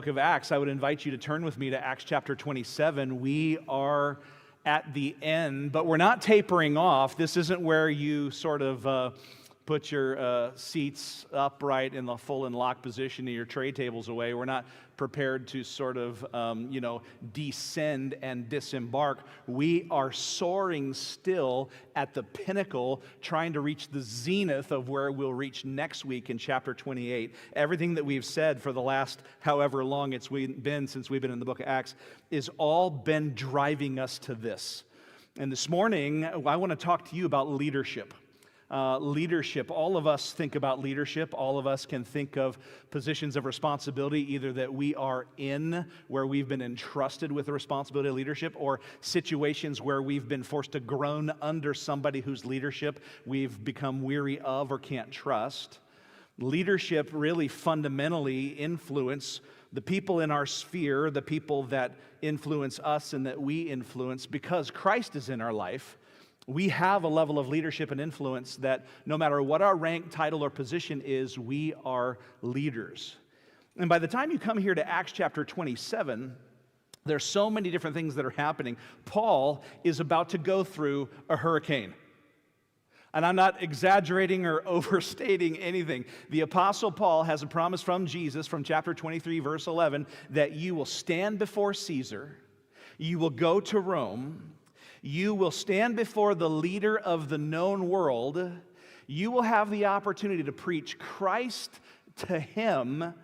Book of Acts, I would invite you to turn with me to Acts chapter 27. We are at the end, but we're not tapering off. This isn't where you sort of put your seats upright in the full and lock position and your tray tables away. We're not prepared to sort of, descend and disembark. We are soaring still at the pinnacle, trying to reach the zenith of where we'll reach next week in chapter 28. Everything that we've said for the last however long it's been since we've been in the book of Acts is all been driving us to this. And this morning, I want to talk to you about leadership. Leadership. All of us think about leadership. All of us can think of positions of responsibility, either that we are in, where we've been entrusted with the responsibility of leadership, or situations where we've been forced to groan under somebody whose leadership we've become weary of or can't trust. Leadership really fundamentally influence the people in our sphere, the people that influence us and that we influence. Because Christ is in our life, we have a level of leadership and influence that no matter what our rank, title, or position is, we are leaders. And by the time you come here to Acts chapter 27, there's so many different things that are happening. Paul is about to go through a hurricane. And I'm not exaggerating or overstating anything. The Apostle Paul has a promise from Jesus from chapter 23, verse 11, that you will stand before Caesar, you will go to Rome, you will stand before the leader of the known world. You will have the opportunity to preach Christ to him,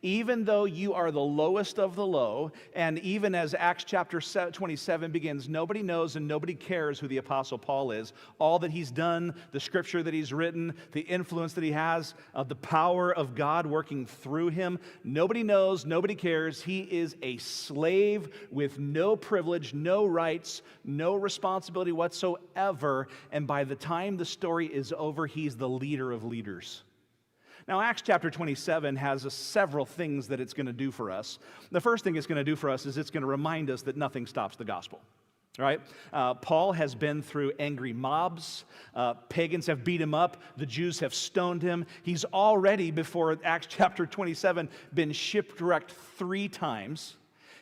even though you are the lowest of the low. And even as Acts chapter 27 begins, nobody knows and nobody cares who the Apostle Paul is. All that he's done, the scripture that he's written, the influence that he has, the power of God working through him. Nobody knows, nobody cares. He is a slave with no privilege, no rights, no responsibility whatsoever. And by the time the story is over, he's the leader of leaders. Now, Acts chapter 27 has several things that it's going to do for us. The first thing it's going to do for us is it's going to remind us that nothing stops the gospel. Right? Paul has been through angry mobs. Pagans have beat him up. The Jews have stoned him. He's already, before Acts chapter 27, been shipwrecked 3 times.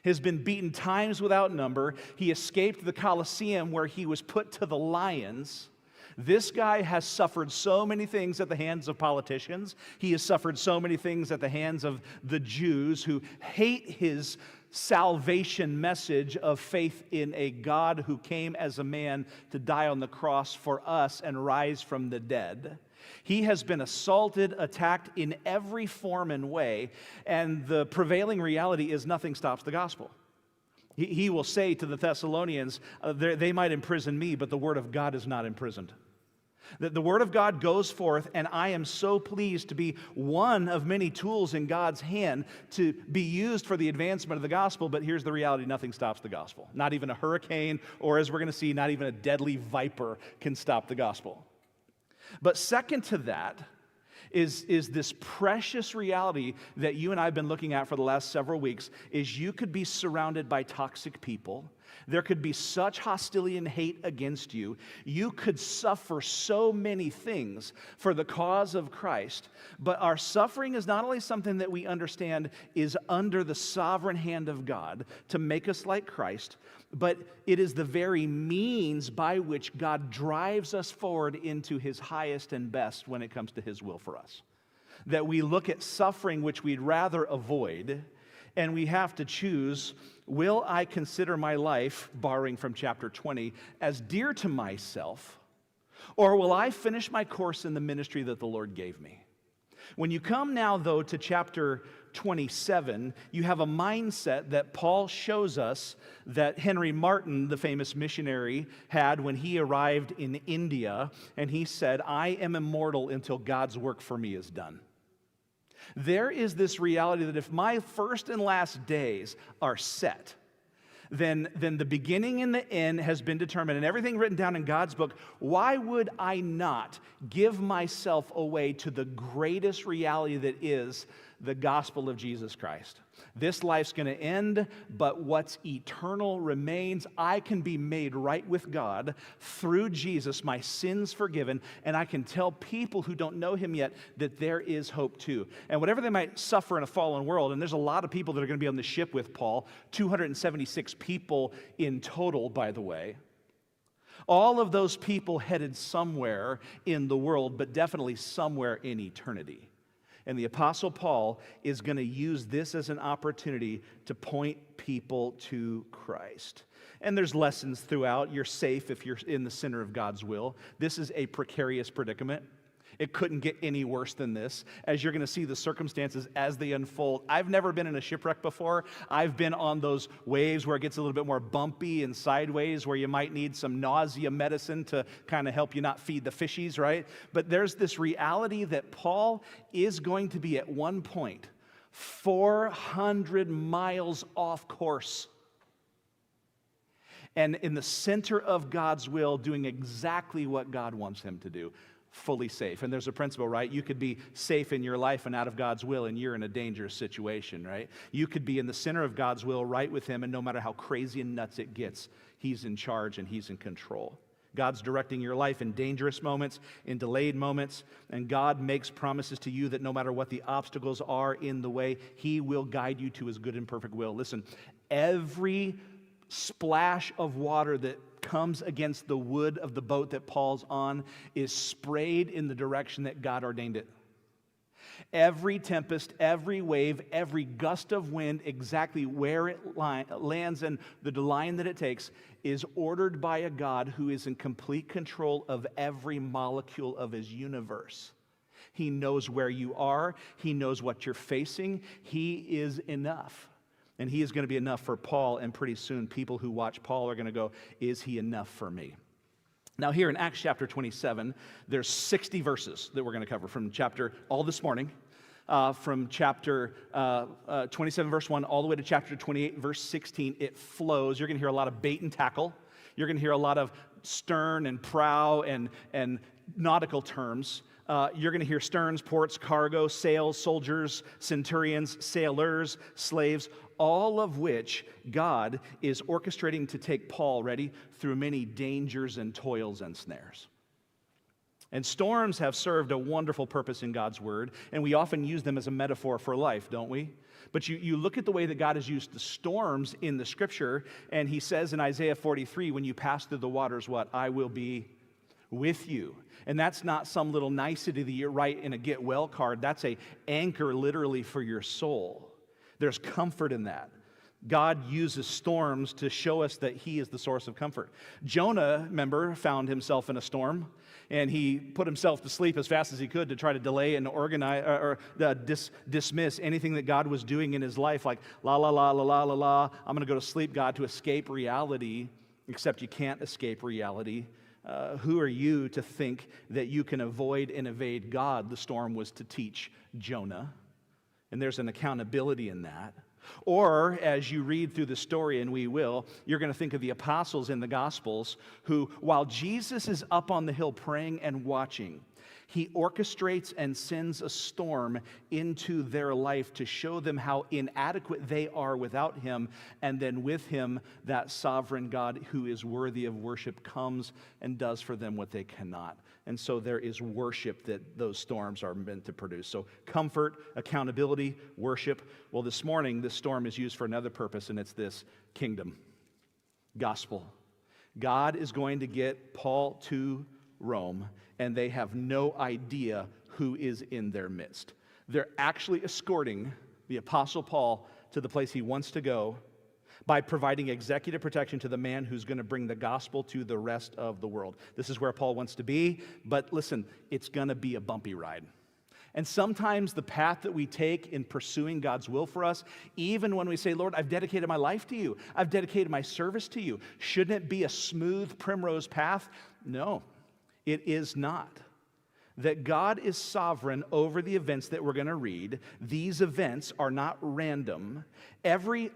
Has been beaten times without number. He escaped the Colosseum where he was put to the lions. This guy has suffered so many things at the hands of politicians. He has suffered so many things at the hands of the Jews who hate his salvation message of faith in a God who came as a man to die on the cross for us and rise from the dead. He has been assaulted, attacked in every form and way, and the prevailing reality is nothing stops the gospel. He will say to the Thessalonians, they might imprison me, but the word of God is not imprisoned. That the word of God goes forth, and I am so pleased to be one of many tools in God's hand to be used for the advancement of the gospel. But here's the reality: nothing stops the gospel. Not even a hurricane, or as we're going to see, not even a deadly viper can stop the gospel. But second to that is this precious reality that you and I have been looking at for the last several weeks, is you could be surrounded by toxic people. There could be such hostility and hate against you. You could suffer so many things for the cause of Christ. But our suffering is not only something that we understand is under the sovereign hand of God to make us like Christ, but it is the very means by which God drives us forward into his highest and best when it comes to his will for us. That we look at suffering which we'd rather avoid, and we have to choose, will I consider my life, borrowing from chapter 20, as dear to myself, or will I finish my course in the ministry that the Lord gave me? When you come now, though, to chapter 27, you have a mindset that Paul shows us that Henry Martyn, the famous missionary, had when he arrived in India, and he said, I am immortal until God's work for me is done. There is this reality that if my first and last days are set, then the beginning and the end has been determined, and everything written down in God's book. Why would I not give myself away to the greatest reality that is the gospel of Jesus Christ? This life's going to end, but what's eternal remains. I can be made right with God through Jesus, my sins forgiven, and I can tell people who don't know him yet that there is hope too. And whatever they might suffer in a fallen world, and there's a lot of people that are going to be on the ship with Paul, 276 people in total, by the way. All of those people headed somewhere in the world, but definitely somewhere in eternity. And the Apostle Paul is going to use this as an opportunity to point people to Christ. And there's lessons throughout. You're safe if you're in the center of God's will. This is a precarious predicament. It couldn't get any worse than this, as you're going to see the circumstances as they unfold. I've never been in a shipwreck before. I've been on those waves where it gets a little bit more bumpy and sideways, where you might need some nausea medicine to kind of help you not feed the fishies, right? But there's this reality that Paul is going to be at one point 400 miles off course, and in the center of God's will, doing exactly what God wants him to do. Fully safe. And there's a principle, right? You could be safe in your life and out of God's will, and you're in a dangerous situation, right? You could be in the center of God's will, right with him, and no matter how crazy and nuts it gets, he's in charge and he's in control. God's directing your life in dangerous moments, in delayed moments, and God makes promises to you that no matter what the obstacles are in the way, he will guide you to his good and perfect will. Listen, every splash of water that comes against the wood of the boat that Paul's on is sprayed in the direction that God ordained it. Every tempest, every wave, every gust of wind, exactly where it lands and the line that it takes is ordered by a God who is in complete control of every molecule of his universe. He knows where you are. He knows what you're facing. He is enough. And he is going to be enough for Paul, and pretty soon people who watch Paul are going to go, is he enough for me? Now here in Acts chapter 27, there's 60 verses that we're going to cover from chapter, all this morning, from chapter 27 verse 1 all the way to chapter 28 verse 16. It flows. You're going to hear a lot of bait and tackle. You're going to hear a lot of stern and prow and nautical terms. You're going to hear sterns, ports, cargo, sails, soldiers, centurions, sailors, slaves, all of which God is orchestrating to take Paul, ready, through many dangers and toils and snares. And storms have served a wonderful purpose in God's word, and we often use them as a metaphor for life, don't we? But you look at the way that God has used the storms in the scripture, and he says in Isaiah 43, when you pass through the waters, what? I will be with you. And that's not some little nicety that you write in a get well card. That's an anchor literally for your soul. There's comfort in that. God uses storms to show us that he is the source of comfort. Jonah, remember, found himself in a storm, and he put himself to sleep as fast as he could to try to delay and organize or dismiss anything that God was doing in his life, like la la la la la la la. I'm going to go to sleep, God, to escape reality. Except you can't escape reality. Who are you to think that you can avoid and evade God? The storm was to teach Jonah, and there's an accountability in that. Or, as you read through the story, and we will, you're going to think of the apostles in the Gospels who, while Jesus is up on the hill praying and watching, he orchestrates and sends a storm into their life to show them how inadequate they are without him, and then with him, that sovereign God who is worthy of worship comes and does for them what they cannot. And so there is worship that those storms are meant to produce. So comfort, accountability, worship. Well, this morning, this storm is used for another purpose, and it's this: kingdom, gospel. God is going to get Paul to Rome, and they have no idea who is in their midst. They're actually escorting the Apostle Paul to the place he wants to go by providing executive protection to the man who's going to bring the gospel to the rest of the world. This is where Paul wants to be, but listen, it's going to be a bumpy ride. And sometimes the path that we take in pursuing God's will for us, even when we say, Lord, I've dedicated my life to you, I've dedicated my service to you, shouldn't it be a smooth primrose path? No, it is not. That God is sovereign over the events that we're going to read. These events are not random. Every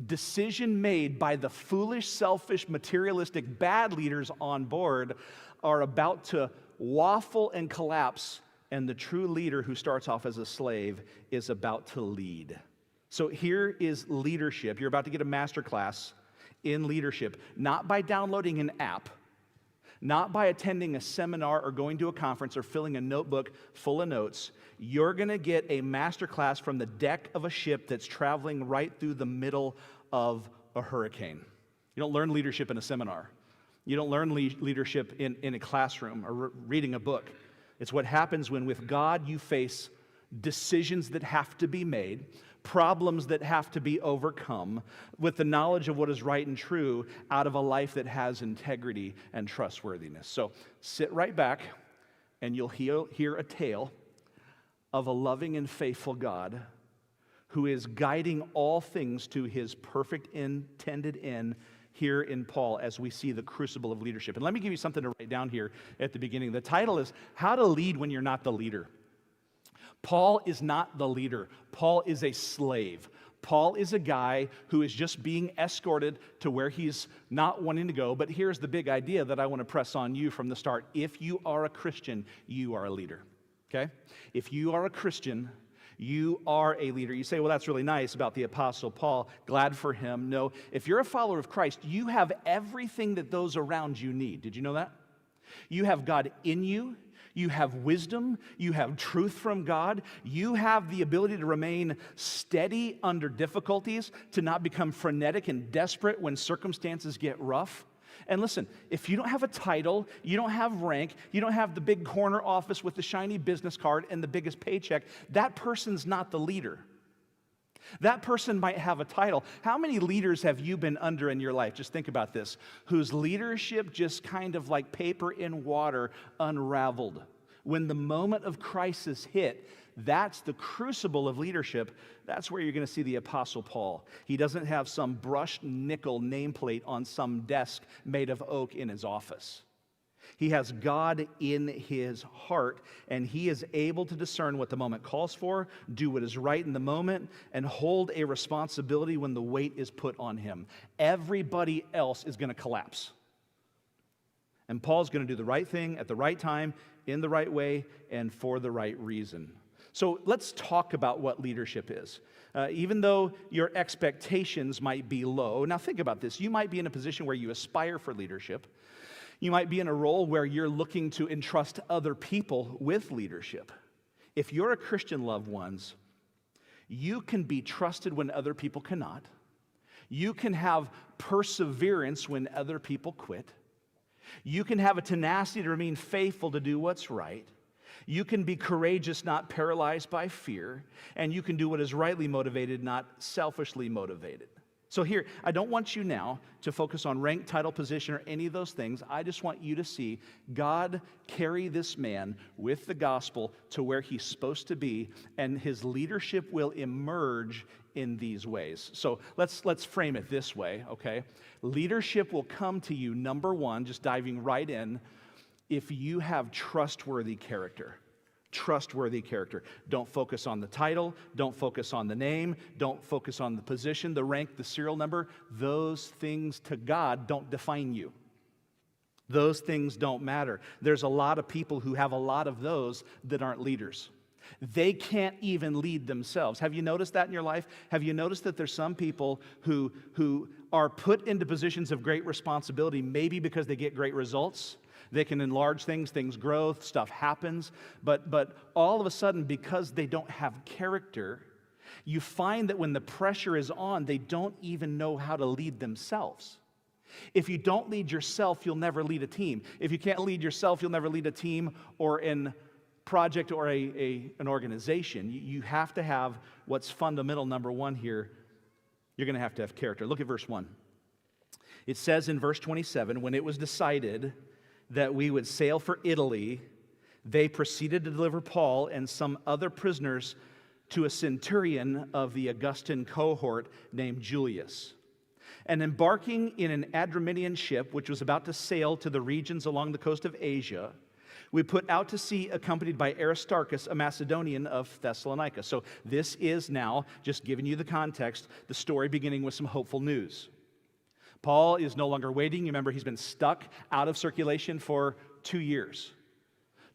decision made by the foolish, selfish, materialistic, bad leaders on board are about to waffle and collapse, and the true leader who starts off as a slave is about to lead. So here is leadership. You're about to get a master class in leadership, not by downloading an app, not by attending a seminar or going to a conference or filling a notebook full of notes. You're going to get a master class from the deck of a ship that's traveling right through the middle of a hurricane. You don't learn leadership in a seminar. You don't learn leadership in a classroom or reading a book. It's what happens when with God you face decisions that have to be made, problems that have to be overcome, with the knowledge of what is right and true out of a life that has integrity and trustworthiness. So sit right back and you'll hear a tale of a loving and faithful God who is guiding all things to his perfect intended end here in Paul as we see the crucible of leadership. And let me give you something to write down here at the beginning. The title is How to Lead When You're Not the Leader. Paul is not the leader. Paul is a slave. Paul is a guy who is just being escorted to where he's not wanting to go. But here's the big idea that I want to press on you from the start. If you are a Christian, you are a leader. Okay? If you are a Christian, you are a leader. You say, well, that's really nice about the Apostle Paul. Glad for him. No, if you're a follower of Christ, you have everything that those around you need. Did you know that? You have God in you. You have wisdom, you have truth from God, you have the ability to remain steady under difficulties, to not become frenetic and desperate when circumstances get rough. And listen, if you don't have a title, you don't have rank, you don't have the big corner office with the shiny business card and the biggest paycheck, that person's not the leader. That person might have a title. How many leaders have you been under in your life? Just think about this. Whose leadership just kind of like paper in water unraveled. When the moment of crisis hit, that's the crucible of leadership. That's where you're going to see the Apostle Paul. He doesn't have some brushed nickel nameplate on some desk made of oak in his office. He has God in his heart, and he is able to discern what the moment calls for, do what is right in the moment, and hold a responsibility when the weight is put on him. Everybody else is going to collapse. And Paul's going to do the right thing at the right time, in the right way, and for the right reason. So let's talk about what leadership is. Even though your expectations might be low, now think about this. You might be in a position where you aspire for leadership. You might be in a role where you're looking to entrust other people with leadership. If you're a Christian, loved ones, you can be trusted when other people cannot. You can have perseverance when other people quit. You can have a tenacity to remain faithful to do what's right. You can be courageous, not paralyzed by fear. And you can do what is rightly motivated, not selfishly motivated. So here, I don't want you now to focus on rank, title, position, or any of those things. I just want you to see God carry this man with the gospel to where he's supposed to be, and his leadership will emerge in these ways. So let's frame it this way, okay? Leadership will come to you, number one, just diving right in, if you have trustworthy character. Trustworthy character. Don't focus on the title. Don't focus on the name. Don't focus on the position, the rank, the serial number. Those things to God don't define you. Those things don't matter. There's a lot of people who have a lot of those that aren't leaders. They can't even lead themselves. Have you noticed that in your life? Have you noticed that there's some people who are put into positions of great responsibility, maybe because they get great results? They can enlarge things grow, stuff happens, but all of a sudden, because they don't have character, you find that when the pressure is on, they don't even know how to lead themselves. If you don't lead yourself, you'll never lead a team. If you can't lead yourself, you'll never lead a team or an project or an organization. You have to have what's fundamental, number one here. You're going to have character. Look at verse 1. It says in verse 27, when it was decided that we would sail for Italy, they proceeded to deliver Paul and some other prisoners to a centurion of the Augustan cohort named Julius. And embarking in an Adramyttian ship, which was about to sail to the regions along the coast of Asia, we put out to sea accompanied by Aristarchus, a Macedonian of Thessalonica. So this is now, just giving you the context, the story beginning with some hopeful news. Paul is no longer waiting. You remember, he's been stuck out of circulation for 2 years.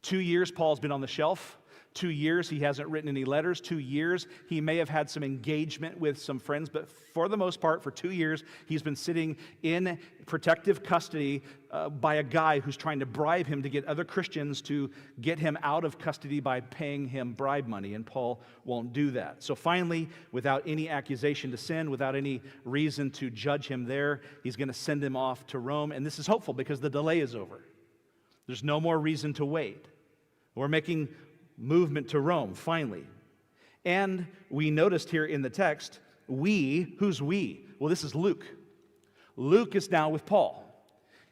2 years, Paul's been on the shelf. 2 years, he hasn't written any letters. 2 years, he may have had some engagement with some friends, but for the most part, for 2 years, he's been sitting in protective custody by a guy who's trying to bribe him to get other Christians to get him out of custody by paying him bribe money, and Paul won't do that. So finally, without any accusation to sin, without any reason to judge him there, he's going to send him off to Rome, and this is hopeful because the delay is over. There's no more reason to wait. We're making movement to Rome, finally. And we noticed here in the text, who's we? Well, this is Luke. Luke is now with Paul.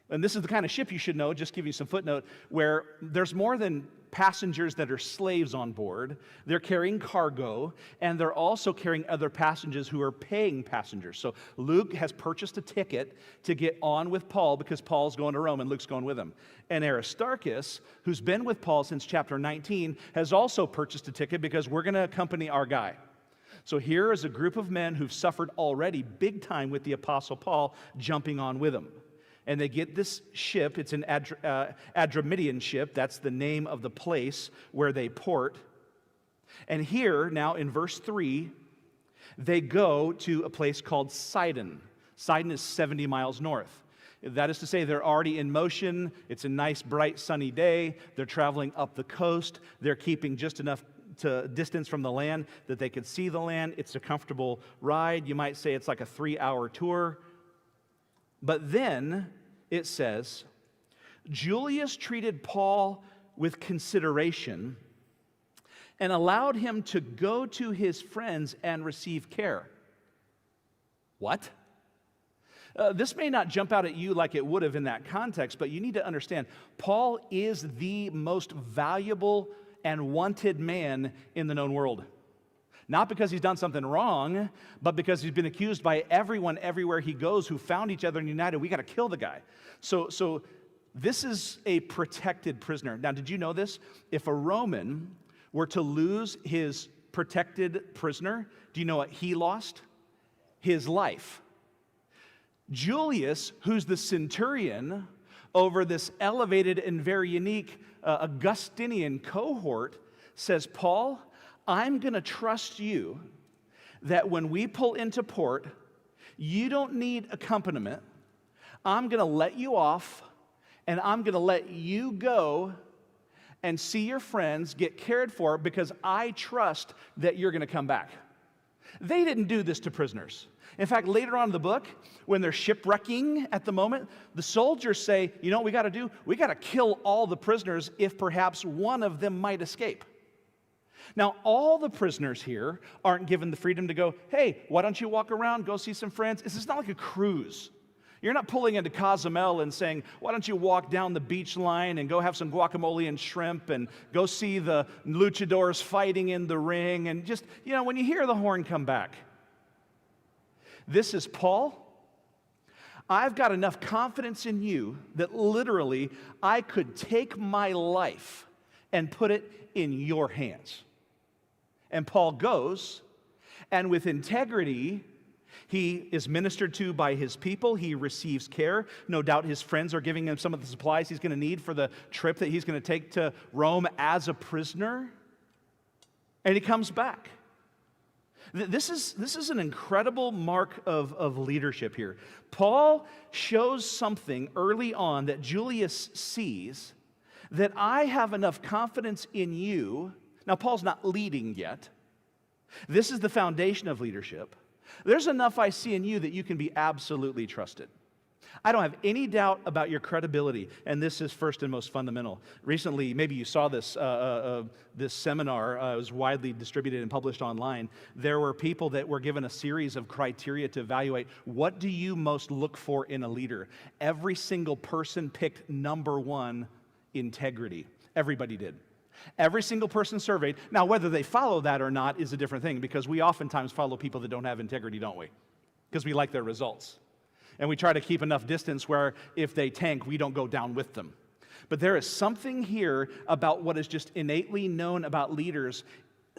And this is the kind of ship you should know, just give you some footnote, where there's more than passengers that are slaves on board. They're carrying cargo, and they're also carrying other passengers who are paying passengers. So Luke has purchased a ticket to get on with Paul because Paul's going to Rome and Luke's going with him. And Aristarchus, who's been with Paul since chapter 19, has also purchased a ticket because we're going to accompany our guy. So here is a group of men who've suffered already big time with the Apostle Paul jumping on with him. And they get this ship. It's an Adramyttian ship. That's the name of the place where they port. And here, now in verse 3, they go to a place called Sidon. Sidon is 70 miles north. That is to say, they're already in motion. It's a nice, bright, sunny day. They're traveling up the coast. They're keeping just enough distance from the land that they could see the land. It's a comfortable ride. You might say it's like a 3-hour tour. But then it says, Julius treated Paul with consideration and allowed him to go to his friends and receive care. What? This may not jump out at you like it would have in that context, but you need to understand, Paul is the most valuable and wanted man in the known world. Not because he's done something wrong, but because he's been accused by everyone everywhere he goes who found each other and united. We got to kill the guy. So this is a protected prisoner. Now, did you know this? If a Roman were to lose his protected prisoner, do you know what he lost? His life. Julius, who's the centurion over this elevated and very unique Augustinian cohort, says, Paul, I'm going to trust you that when we pull into port, you don't need accompaniment. I'm going to let you off, and I'm going to let you go and see your friends get cared for because I trust that you're going to come back. They didn't do this to prisoners. In fact, later on in the book, when they're shipwrecking at the moment, the soldiers say, you know what we got to do? We got to kill all the prisoners if perhaps one of them might escape. Now, all the prisoners here aren't given the freedom to go, hey, why don't you walk around, go see some friends? This is not like a cruise. You're not pulling into Cozumel and saying, why don't you walk down the beach line and go have some guacamole and shrimp and go see the luchadors fighting in the ring and just, when you hear the horn, come back. This is Paul. I've got enough confidence in you that literally I could take my life and put it in your hands. And Paul goes, and with integrity, he is ministered to by his people. He receives care. No doubt his friends are giving him some of the supplies he's going to need for the trip that he's going to take to Rome as a prisoner. And he comes back. This is an incredible mark of leadership here. Paul shows something early on that Julius sees, that I have enough confidence in you. Now, Paul's not leading yet. This is the foundation of leadership. There's enough I see in you that you can be absolutely trusted. I don't have any doubt about your credibility, and this is first and most fundamental. Recently, maybe you saw this seminar. It was widely distributed and published online. There were people that were given a series of criteria to evaluate what do you most look for in a leader. Every single person picked number one, integrity. Everybody did. Every single person surveyed. Now, whether they follow that or not is a different thing, because we oftentimes follow people that don't have integrity, don't we? Because we like their results. And we try to keep enough distance where if they tank, we don't go down with them. But there is something here about what is just innately known about leaders.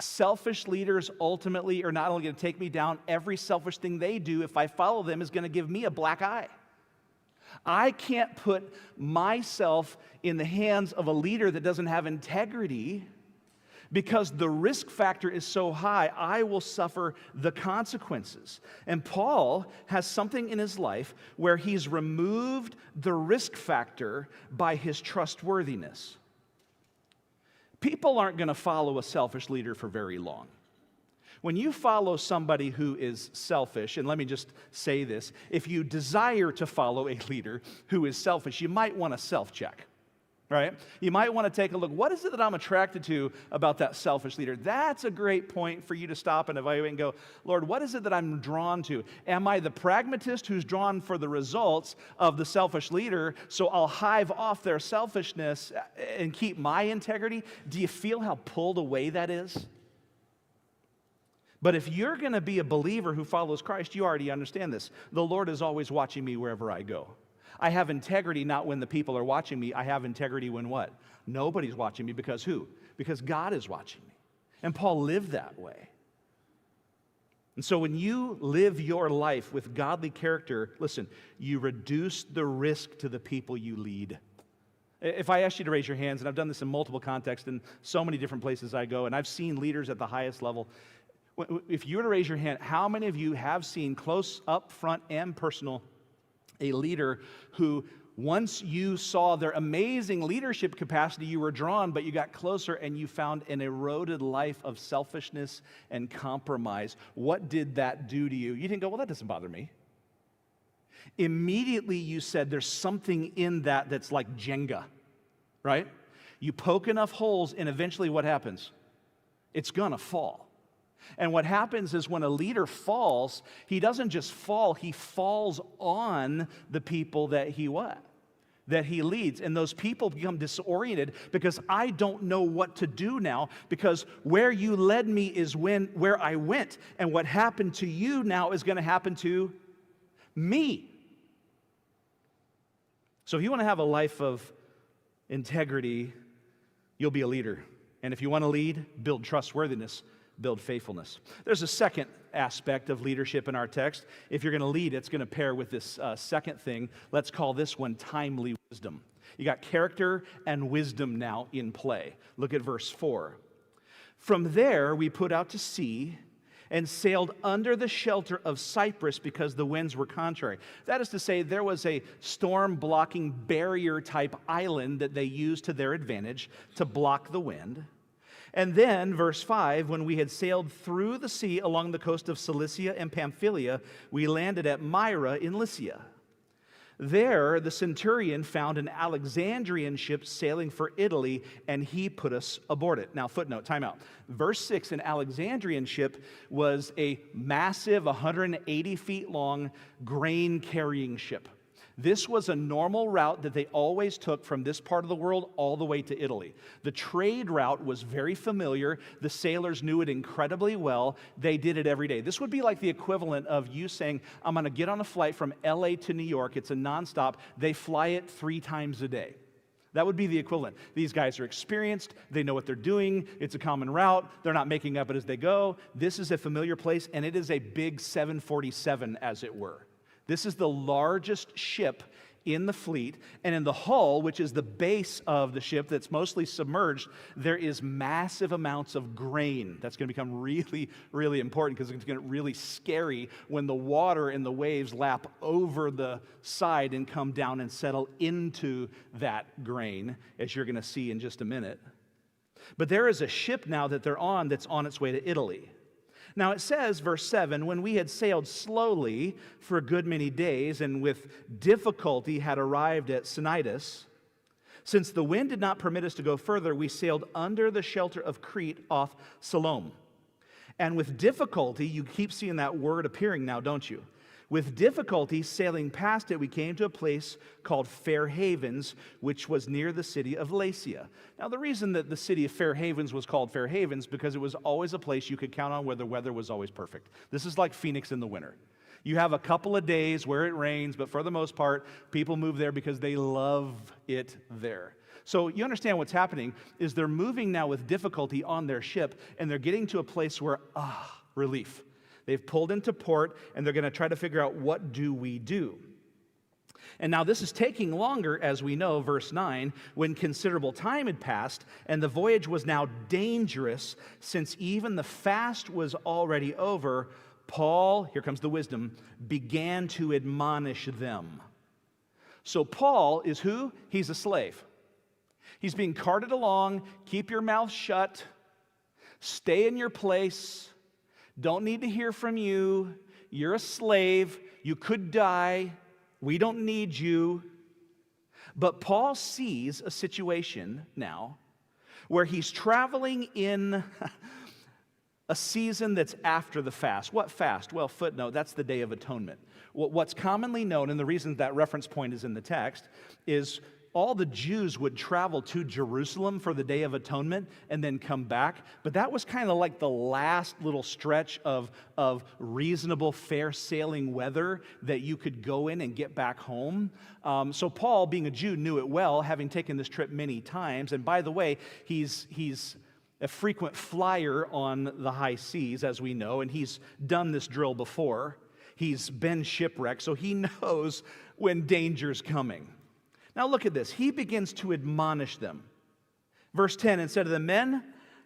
Selfish leaders ultimately are not only going to take me down, every selfish thing they do, if I follow them, is going to give me a black eye. I can't put myself in the hands of a leader that doesn't have integrity, Because the risk factor is so high, I will suffer the consequences. And Paul has something in his life where he's removed the risk factor by his trustworthiness. People aren't going to follow a selfish leader for very long. When you follow somebody who is selfish, and let me just say this, if you desire to follow a leader who is selfish, you might want to self-check. Right? You might want to take a look. What is it that I'm attracted to about that selfish leader? That's a great point for you to stop and evaluate and go, Lord, what is it that I'm drawn to? Am I the pragmatist who's drawn for the results of the selfish leader, so I'll hive off their selfishness and keep my integrity? Do you feel how pulled away that is? But if you're going to be a believer who follows Christ, you already understand this. The Lord is always watching me wherever I go. I have integrity not when the people are watching me. I have integrity when what? Nobody's watching me. Because who? Because God is watching me. And Paul lived that way. And so when you live your life with godly character, listen, you reduce the risk to the people you lead. If I asked you to raise your hands, and I've done this in multiple contexts in so many different places I go, and I've seen leaders at the highest level. If you were to raise your hand, how many of you have seen close up front and personal a leader who, once you saw their amazing leadership capacity, you were drawn, but you got closer and you found an eroded life of selfishness and compromise? What did that do to you? You didn't go, well, that doesn't bother me. Immediately you said, there's something in that that's like Jenga, right? You poke enough holes and eventually what happens? It's gonna fall. And what happens is when a leader falls, he doesn't just fall, he falls on the people that he what? That he leads. And those people become disoriented because I don't know what to do now, because where you led me is where I went. And what happened to you now is going to happen to me. So if you want to have a life of integrity, you'll be a leader. And if you want to lead, build trustworthiness. Build faithfulness. There's a second aspect of leadership in our text. If you're going to lead, it's going to pair with this second thing. Let's call this one timely wisdom. You got character and wisdom now in play. Look at verse 4. From there we put out to sea and sailed under the shelter of Cyprus because the winds were contrary. That is to say, there was a storm-blocking barrier-type island that they used to their advantage to block the wind. And then, verse 5, when we had sailed through the sea along the coast of Cilicia and Pamphylia, we landed at Myra in Lycia. There, the centurion found an Alexandrian ship sailing for Italy, and he put us aboard it. Now, footnote, time out. Verse 6, an Alexandrian ship was a massive, 180 feet long grain-carrying ship. This was a normal route that they always took from this part of the world all the way to Italy. The trade route was very familiar. The sailors knew it incredibly well. They did it every day. This would be like the equivalent of you saying, I'm going to get on a flight from LA to New York. It's a nonstop. They fly it 3 times a day. That would be the equivalent. These guys are experienced. They know what they're doing. It's a common route. They're not making up it as they go. This is a familiar place, and it is a big 747, as it were. This is the largest ship in the fleet, and in the hull, which is the base of the ship that's mostly submerged, there is massive amounts of grain. That's going to become really, really important because it's going to get really scary when the water and the waves lap over the side and come down and settle into that grain, as you're going to see in just a minute. But there is a ship now that they're on that's on its way to Italy. Now it says, verse 7, when we had sailed slowly for a good many days and with difficulty had arrived at Cnidus, since the wind did not permit us to go further, we sailed under the shelter of Crete off Salome. And with difficulty, you keep seeing that word appearing now, don't you? With difficulty sailing past it, we came to a place called Fair Havens, which was near the city of Lasea. Now, the reason that the city of Fair Havens was called Fair Havens, because it was always a place you could count on where the weather was always perfect. This is like Phoenix in the winter. You have a couple of days where it rains, but for the most part, people move there because they love it there. So you understand what's happening is they're moving now with difficulty on their ship, and they're getting to a place where, relief. They've pulled into port, and they're going to try to figure out, what do we do? And now this is taking longer, as we know, verse 9, when considerable time had passed, and the voyage was now dangerous, since even the fast was already over. Paul, here comes the wisdom, began to admonish them. So Paul is who? He's a slave. He's being carted along. Keep your mouth shut. Stay in your place. Don't need to hear from you. You're a slave. You could die. We don't need you. But Paul sees a situation now where he's traveling in a season that's after the fast. What fast? Well, footnote, that's the Day of Atonement. What's commonly known, and the reason that reference point is in the text, is all the Jews would travel to Jerusalem for the Day of Atonement and then come back. But that was kind of like the last little stretch of reasonable, fair sailing weather that you could go in and get back home. So Paul, being a Jew, knew it well, having taken this trip many times. And by the way, he's a frequent flyer on the high seas, as we know, and he's done this drill before. He's been shipwrecked, so he knows when danger's coming. Now look at this. He begins to admonish them. Verse 10, and said to the men,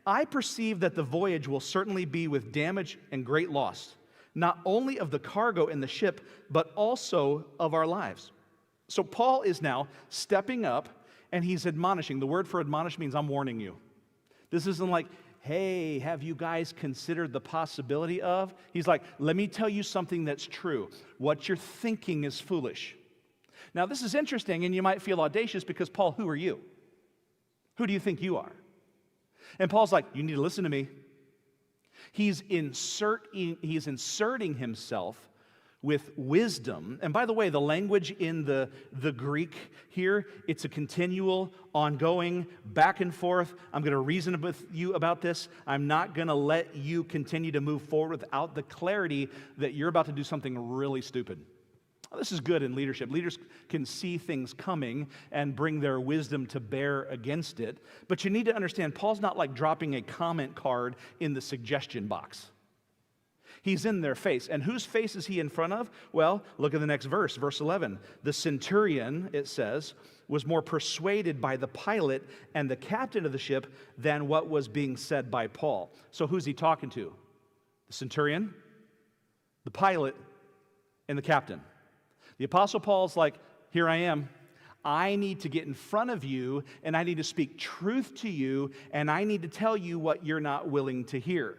I perceive that the voyage will certainly be with damage and great loss, not only of the cargo in the ship, but also of our lives. So Paul is now stepping up, and he's admonishing. The word for admonish means I'm warning you. This isn't like, hey, have you guys considered the possibility of? He's like, let me tell you something that's true. What you're thinking is foolish. Now, this is interesting, and you might feel audacious because, Paul, who are you? Who do you think you are? And Paul's like, you need to listen to me. He's inserting himself with wisdom. And by the way, the language in the Greek here, it's a continual, ongoing, back and forth. I'm going to reason with you about this. I'm not going to let you continue to move forward without the clarity that you're about to do something really stupid. This is good in leadership. Leaders can see things coming and bring their wisdom to bear against it. But you need to understand, Paul's not like dropping a comment card in the suggestion box. He's in their face. And whose face is he in front of? Well, look at the next verse, verse 11. The centurion, it says, was more persuaded by the pilot and the captain of the ship than what was being said by Paul. So who's he talking to? The centurion, the pilot, and the captain. The Apostle Paul's like, here I am. I need to get in front of you, and I need to speak truth to you, and I need to tell you what you're not willing to hear.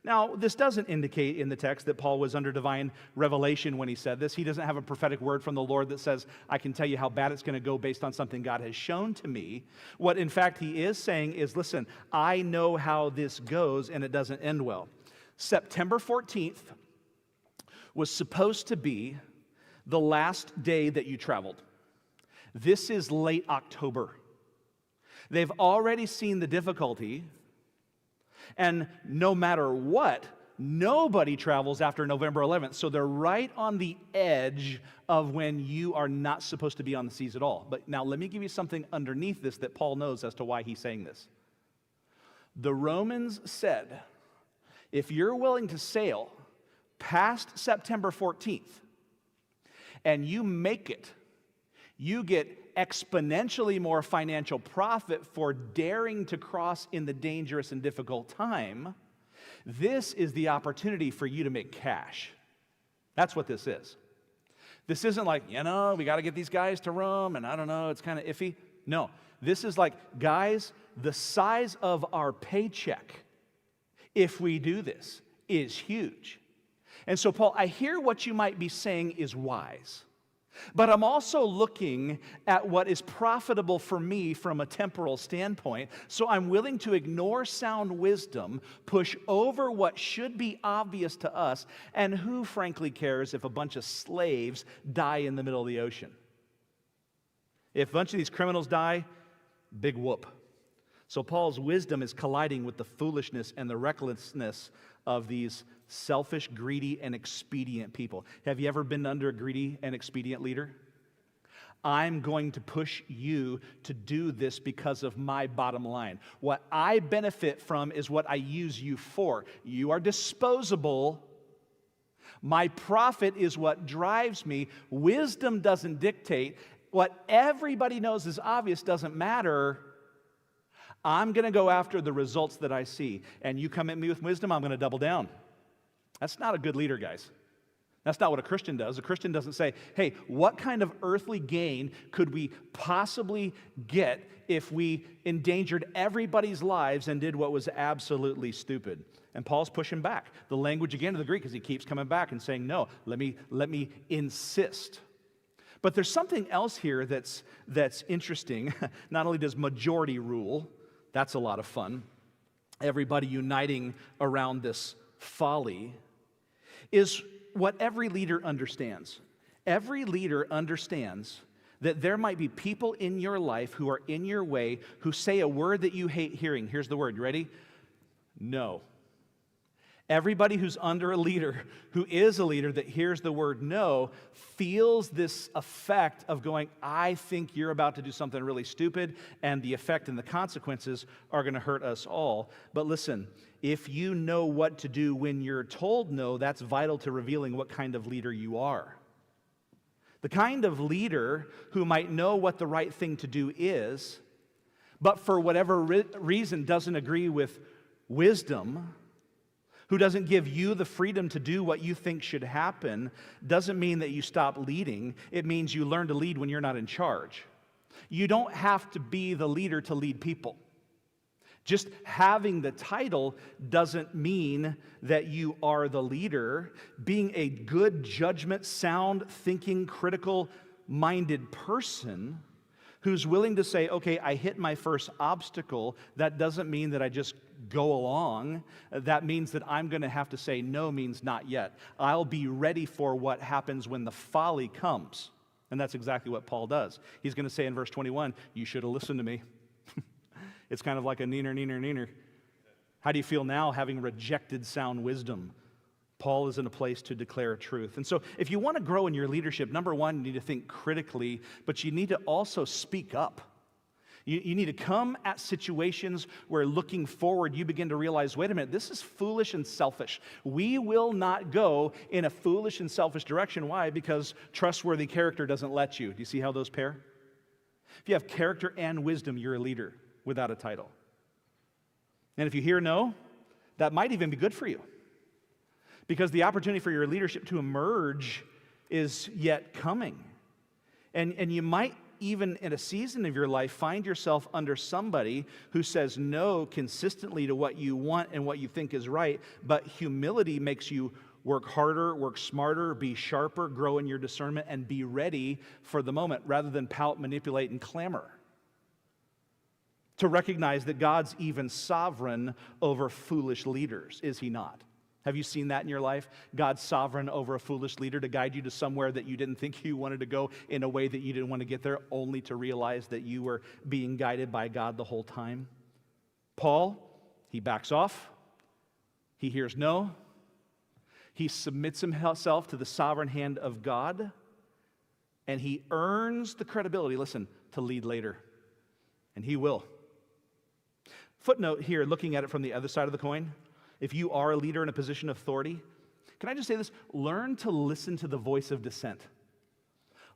Now, this doesn't indicate in the text that Paul was under divine revelation when he said this. He doesn't have a prophetic word from the Lord that says, I can tell you how bad it's going to go based on something God has shown to me. What, in fact, he is saying is, listen, I know how this goes, and it doesn't end well. September 14th was supposed to be the last day that you traveled. This is late October. They've already seen the difficulty, and no matter what, nobody travels after November 11th. So they're right on the edge of when you are not supposed to be on the seas at all. But now let me give you something underneath this that Paul knows as to why he's saying this. The Romans said, if you're willing to sail past September 14th, and you make it, you get exponentially more financial profit for daring to cross in the dangerous and difficult time. This is the opportunity for you to make cash. That's what this is. This isn't like, we got to get these guys to Rome, and I don't know, it's kind of iffy. No, this is like, guys, the size of our paycheck, if we do this, is huge. And so, Paul, I hear what you might be saying is wise, but I'm also looking at what is profitable for me from a temporal standpoint, so I'm willing to ignore sound wisdom, push over what should be obvious to us, and who, frankly, cares if a bunch of slaves die in the middle of the ocean? If a bunch of these criminals die, big whoop. So Paul's wisdom is colliding with the foolishness and the recklessness of these selfish, greedy, and expedient people. Have you ever been under a greedy and expedient leader? I'm going to push you to do this because of my bottom line. What I benefit from is what I use you for. You are disposable, My profit is what drives me. Wisdom doesn't dictate. What everybody knows is obvious doesn't matter. I'm going to go after the results that I see. And you come at me with wisdom, I'm going to double down. That's not a good leader, guys. That's not what a Christian does. A Christian doesn't say, hey, what kind of earthly gain could we possibly get if we endangered everybody's lives and did what was absolutely stupid? And Paul's pushing back. The language again of the Greek is he keeps coming back and saying, no, let me insist. But there's something else here that's interesting. Not only does majority rule, that's a lot of fun, everybody uniting around this folly, is what every leader understands. Every leader understands that there might be people in your life who are in your way who say a word that you hate hearing. Here's the word. You ready? No. Everybody who's under a leader, who is a leader that hears the word no, feels this effect of going, I think you're about to do something really stupid, and the effect and the consequences are going to hurt us all. But listen, if you know what to do when you're told no, that's vital to revealing what kind of leader you are. The kind of leader who might know what the right thing to do is, but for whatever reason doesn't agree with wisdom, who doesn't give you the freedom to do what you think should happen, doesn't mean that you stop leading. It means you learn to lead when you're not in charge. You don't have to be the leader to lead people. Just having the title doesn't mean that you are the leader. Being a good judgment, sound thinking, critical-minded person who's willing to say, okay, I hit my first obstacle, that doesn't mean that I just go along. That means that I'm going to have to say no means not yet. I'll be ready for what happens when the folly comes. And that's exactly what Paul does. He's going to say in verse 21, you should have listened to me. It's kind of like a neener. How do you feel now having rejected sound wisdom? Paul is in a place to declare truth. And so if you want to grow in your leadership, number one, you need to think critically, but you need to also speak up. You need to come at situations where looking forward, you begin to realize, wait a minute, this is foolish and selfish. We will not go in a foolish and selfish direction. Why? Because trustworthy character doesn't let you. Do you see how those pair? If you have character and wisdom, you're a leader without a title. And if you hear no, that might even be good for you. Because the opportunity for your leadership to emerge is yet coming. And you might even in a season of your life find yourself under somebody who says no consistently to what you want and what you think is right, but humility makes you work harder, work smarter, be sharper, grow in your discernment, and be ready for the moment rather than pout, manipulate, and clamor. To recognize that God's even sovereign over foolish leaders, is He not? Have you seen that in your life? God's sovereign over a foolish leader to guide you to somewhere that you didn't think you wanted to go in a way that you didn't want to get there, only to realize that you were being guided by God the whole time. Paul, he backs off. He hears no. He submits himself to the sovereign hand of God, and he earns the credibility, listen, to lead later. And he will. Footnote here, looking at it from the other side of the coin, if you are a leader in a position of authority, can I just say this? Learn to listen to the voice of dissent.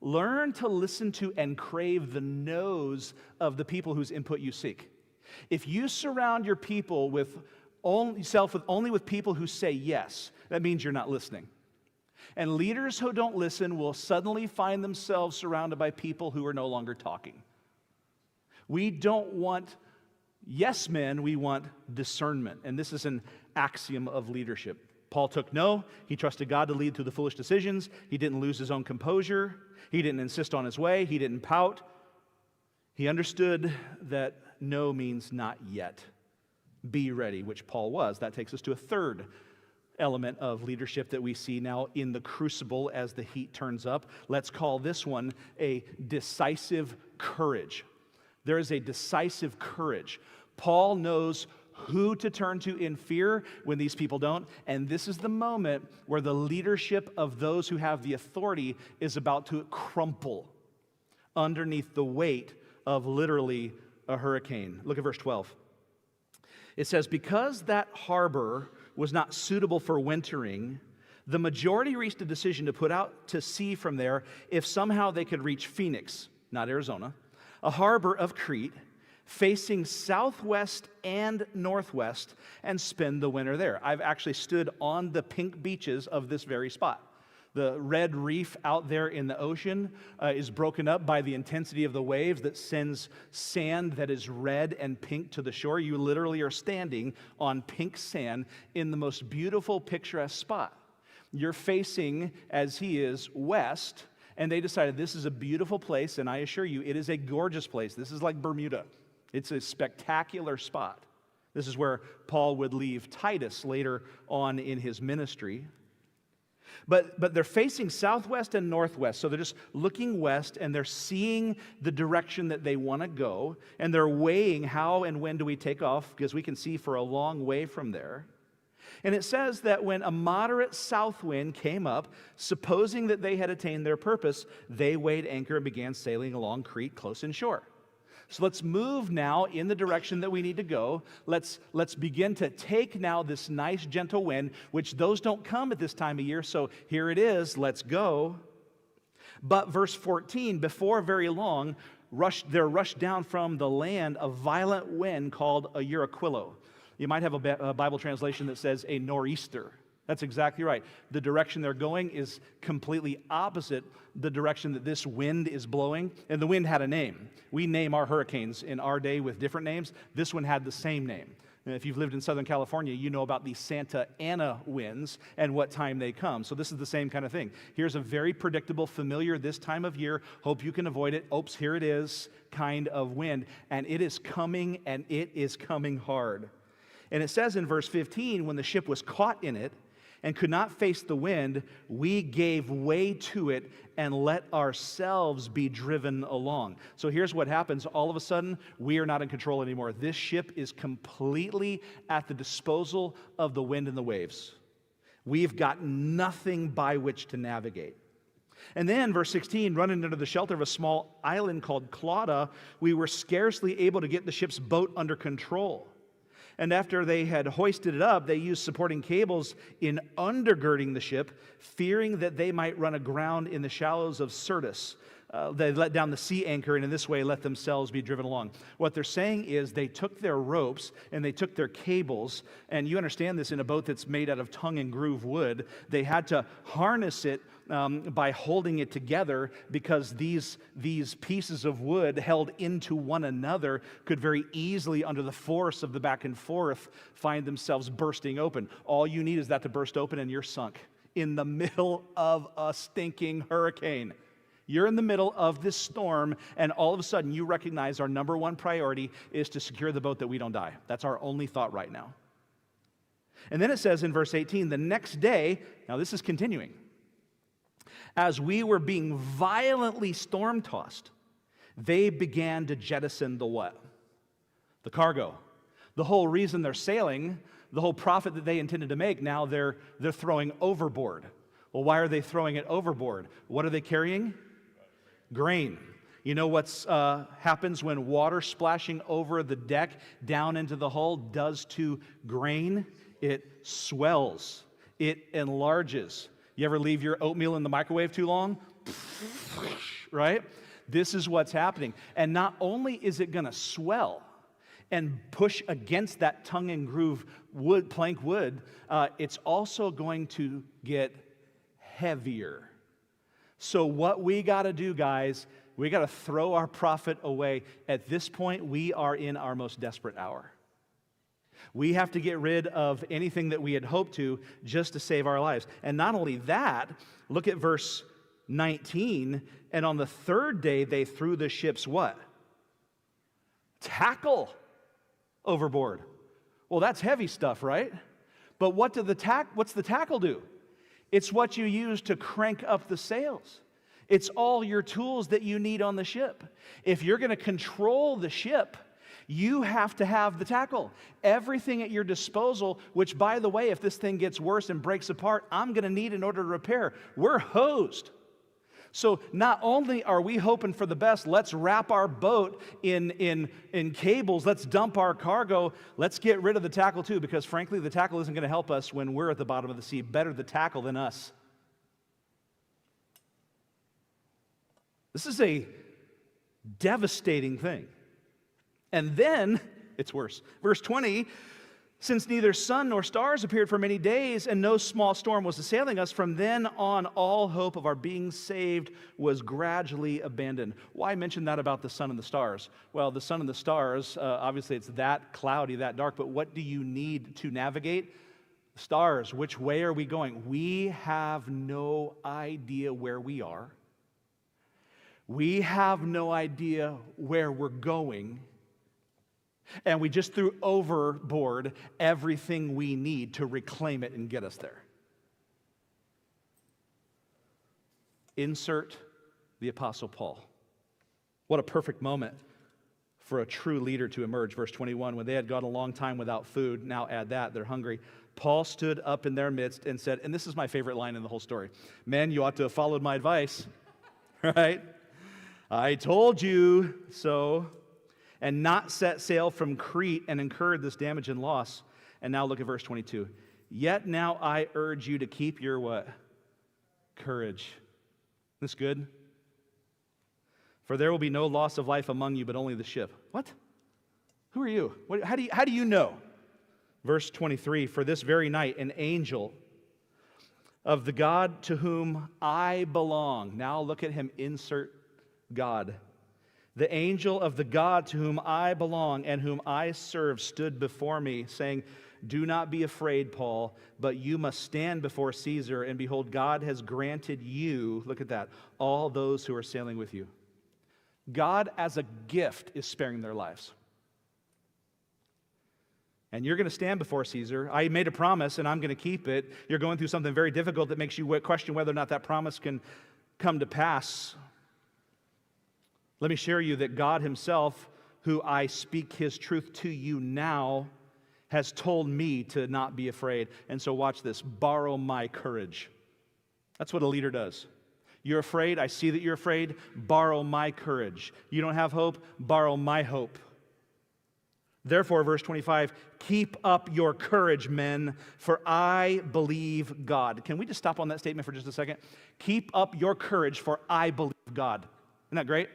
Learn to listen to and crave the no's of the people whose input you seek. If you surround your people only with people who say yes, that means you're not listening. And leaders who don't listen will suddenly find themselves surrounded by people who are no longer talking. We don't want yes men, we want discernment. And this is an axiom of leadership. Paul took no. He trusted God to lead through the foolish decisions. He didn't lose his own composure. He didn't insist on his way. He didn't pout. He understood that no means not yet. Be ready, which Paul was. That takes us to a third element of leadership that we see now in the crucible as the heat turns up. Let's call this one a decisive courage. There is a decisive courage. Paul knows who to turn to in fear when these people don't, and this is the moment where the leadership of those who have the authority is about to crumple underneath the weight of literally a hurricane. Look at verse 12. It says, because that harbor was not suitable for wintering, The majority reached a decision to put out to sea from there if somehow they could reach Phoenix, not Arizona, a harbor of Crete, facing southwest and northwest, and spend the winter there. I've actually stood on the pink beaches of this very spot. The red reef out there in the ocean is broken up by the intensity of the waves that sends sand that is red and pink to the shore. You literally are standing on pink sand in the most beautiful, picturesque spot. You're facing, as he is, west, and they decided this is a beautiful place, and I assure you, it is a gorgeous place. This is like Bermuda. It's a spectacular spot. This is where Paul would leave Titus later on in his ministry. But they're facing southwest and northwest, so they're just looking west, and they're seeing the direction that they want to go, and they're weighing how and when do we take off, because we can see for a long way from there. And it says that when a moderate south wind came up, supposing that they had attained their purpose, they weighed anchor and began sailing along Crete close inshore. So let's move now in the direction that we need to go. Let's begin to take now this nice gentle wind, which those don't come at this time of year, so here it is, let's go. But verse 14, before very long, there rushed down from the land a violent wind called a euraquilo. You might have a Bible translation that says a nor'easter. That's exactly right. The direction they're going is completely opposite the direction that this wind is blowing. And the wind had a name. We name our hurricanes in our day with different names. This one had the same name. And if you've lived in Southern California, you know about the Santa Ana winds and what time they come. So this is the same kind of thing. Here's a very predictable, familiar this time of year, hope you can avoid it, oops, here it is, kind of wind. And it is coming, and it is coming hard. And it says in verse 15, when the ship was caught in it, and could not face the wind, we gave way to it and let ourselves be driven along. So here's what happens. All of a sudden, we are not in control anymore. This ship is completely at the disposal of the wind and the waves. We've got nothing by which to navigate. And then, verse 16, running under the shelter of a small island called Clauda, we were scarcely able to get the ship's boat under control. And after they had hoisted it up, they used supporting cables in undergirding the ship, fearing that they might run aground in the shallows of Syrtis. They let down the sea anchor and in this way let themselves be driven along. What they're saying is they took their ropes and they took their cables, and you understand this in a boat that's made out of tongue and groove wood. They had to harness it by holding it together, because these pieces of wood held into one another could very easily, under the force of the back and forth, find themselves bursting open. All you need is that to burst open and you're sunk in the middle of a stinking hurricane. You're in the middle of this storm, and all of a sudden you recognize our number one priority is to secure the boat that we don't die. That's our only thought right now. And then it says in verse 18, the next day, now this is continuing, as we were being violently storm-tossed, they began to jettison the what? The cargo. The whole reason they're sailing, the whole profit that they intended to make, now they're throwing overboard. Well, why are they throwing it overboard? What are they carrying? Grain. You know what happens when water splashing over the deck down into the hull does to grain? It swells. It enlarges. You ever leave your oatmeal in the microwave too long? Right? This is what's happening. And not only is it going to swell and push against that tongue and groove wood, plank wood, it's also going to get heavier. So what we got to do, guys, we got to throw our profit away. At this point, we are in our most desperate hour. We have to get rid of anything that we had hoped to just to save our lives. And not only that, look at verse 19. And on the third day, they threw the ship's what? Tackle overboard. Well, that's heavy stuff, right? But what's the tackle do? It's what you use to crank up the sails. It's all your tools that you need on the ship. If you're going to control the ship, you have to have the tackle. Everything at your disposal, which, by the way, if this thing gets worse and breaks apart, I'm going to need in order to repair. We're hosed. So not only are we hoping for the best, let's wrap our boat in cables, let's dump our cargo, let's get rid of the tackle too, because frankly, the tackle isn't going to help us when we're at the bottom of the sea. Better the tackle than us. This is a devastating thing. And then, it's worse. Verse 20, since neither sun nor stars appeared for many days and no small storm was assailing us, from then on all hope of our being saved was gradually abandoned. Why mention that about the sun and the stars? Well, the sun and the stars, obviously it's that cloudy, that dark, but what do you need to navigate? Stars, which way are we going? We have no idea where we are. We have no idea where we're going. And we just threw overboard everything we need to reclaim it and get us there. Insert the Apostle Paul. What a perfect moment for a true leader to emerge. Verse 21, when they had gone a long time without food, now add that, they're hungry. Paul stood up in their midst and said, and this is my favorite line in the whole story, "Men, you ought to have followed my advice," right? "I told you so. And not set sail from Crete and incurred this damage and loss." And now look at verse 22. "Yet now I urge you to keep your" what? "Courage." This good? "For there will be no loss of life among you, but only the ship." What? Who are you? How do you know? Verse 23, "For this very night an angel of the God to whom I belong." Now look at him, insert God. "The angel of the God to whom I belong and whom I serve stood before me, saying, 'Do not be afraid, Paul, but you must stand before Caesar, and behold, God has granted you,'" look at that, "'all those who are sailing with you.'" God, as a gift, is sparing their lives. And you're going to stand before Caesar. I made a promise, and I'm going to keep it. You're going through something very difficult that makes you question whether or not that promise can come to pass. Let me share you that God himself, who I speak his truth to you now, has told me to not be afraid. And so watch this. Borrow my courage. That's what a leader does. You're afraid. I see that you're afraid. Borrow my courage. You don't have hope. Borrow my hope. Therefore, verse 25, "Keep up your courage, men, for I believe God." Can we just stop on that statement for just a second? Keep up your courage, for I believe God. Isn't that great?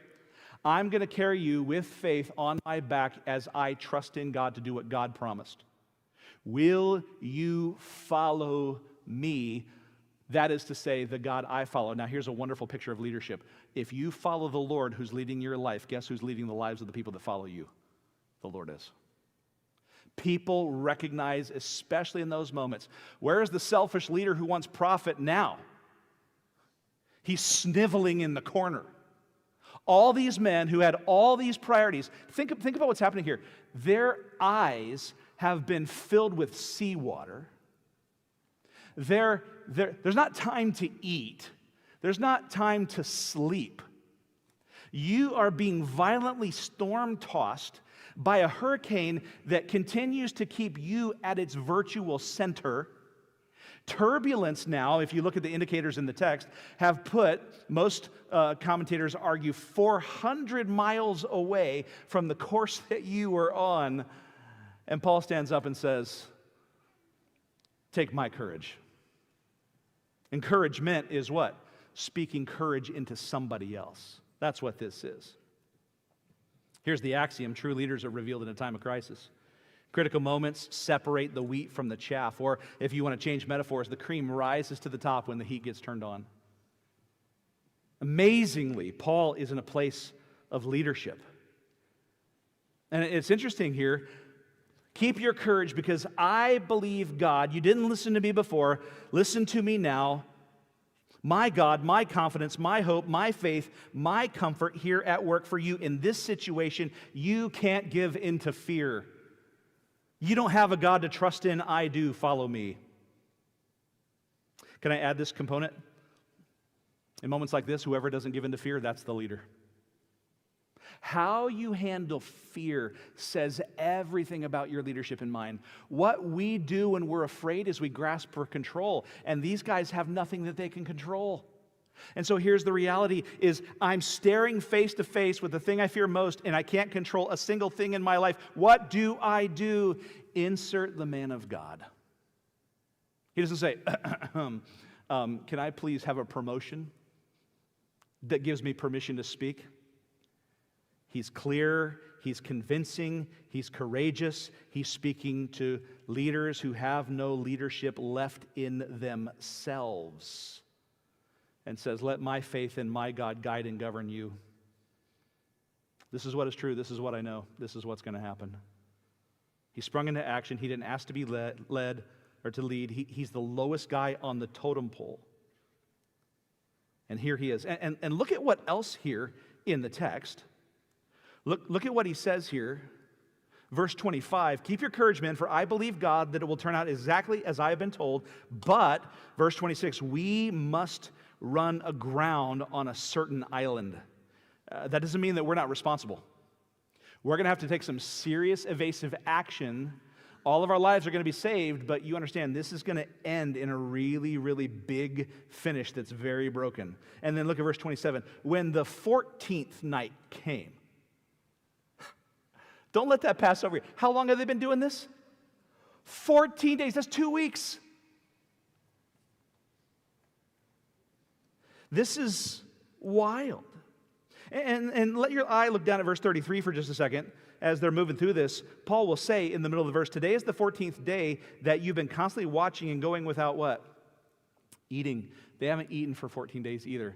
I'm going to carry you with faith on my back as I trust in God to do what God promised. Will you follow me? That is to say, the God I follow. Now, here's a wonderful picture of leadership. If you follow the Lord who's leading your life, guess who's leading the lives of the people that follow you? The Lord is. People recognize, especially in those moments, where is the selfish leader who wants profit now? He's sniveling in the corner. All these men who had all these priorities, think about what's happening here. Their eyes have been filled with seawater. There's not time to eat. There's not time to sleep. You are being violently storm-tossed by a hurricane that continues to keep you at its virtual center. Turbulence now, if you look at the indicators in the text, have put, most commentators argue, 400 miles away from the course that you were on. And Paul stands up and says, "Take my courage." Encouragement is what? Speaking courage into somebody else. That's what this is. Here's the axiom: true leaders are revealed in a time of crisis. Critical moments separate the wheat from the chaff, or if you want to change metaphors, the cream rises to the top when the heat gets turned on. Amazingly, Paul is in a place of leadership. And it's interesting here. Keep your courage because I believe God. You didn't listen to me before. Listen to me now. My God, my confidence, my hope, my faith, my comfort here at work for you in this situation. You can't give in to fear. You don't have a God to trust in. I do. Follow me. Can I add this component? In moments like this, whoever doesn't give in to fear, that's the leader. How you handle fear says everything about your leadership in mind. What we do when we're afraid is we grasp for control, and these guys have nothing that they can control. And so here's the reality is I'm staring face to face with the thing I fear most, and I can't control a single thing in my life. What do I do? Insert the man of God. He doesn't say, can I please have a promotion that gives me permission to speak? He's clear, he's convincing, he's courageous, he's speaking to leaders who have no leadership left in themselves, and says, let my faith in my God guide and govern you. This is what is true, this is what I know, this is what's going to happen. He sprung into action, he didn't ask to be led or to lead. He's the lowest guy on the totem pole. And here he is. And look at what else here in the text. Look at what he says here. Verse 25, keep your courage, men, for I believe God that it will turn out exactly as I have been told. But, verse 26, we must run aground on a certain island. That doesn't mean that we're not responsible. We're going to have to take some serious evasive action. All of our lives are going to be saved, but you understand this is going to end in a really, really big finish that's very broken. And then look at verse 27. When the 14th night came. Don't let that pass over you. How long have they been doing this? 14 days. That's 2 weeks. This is wild. And let your eye look down at verse 33 for just a second. As they're moving through this, Paul will say in the middle of the verse, today is the 14th day that you've been constantly watching and going without what? Eating. They haven't eaten for 14 days either.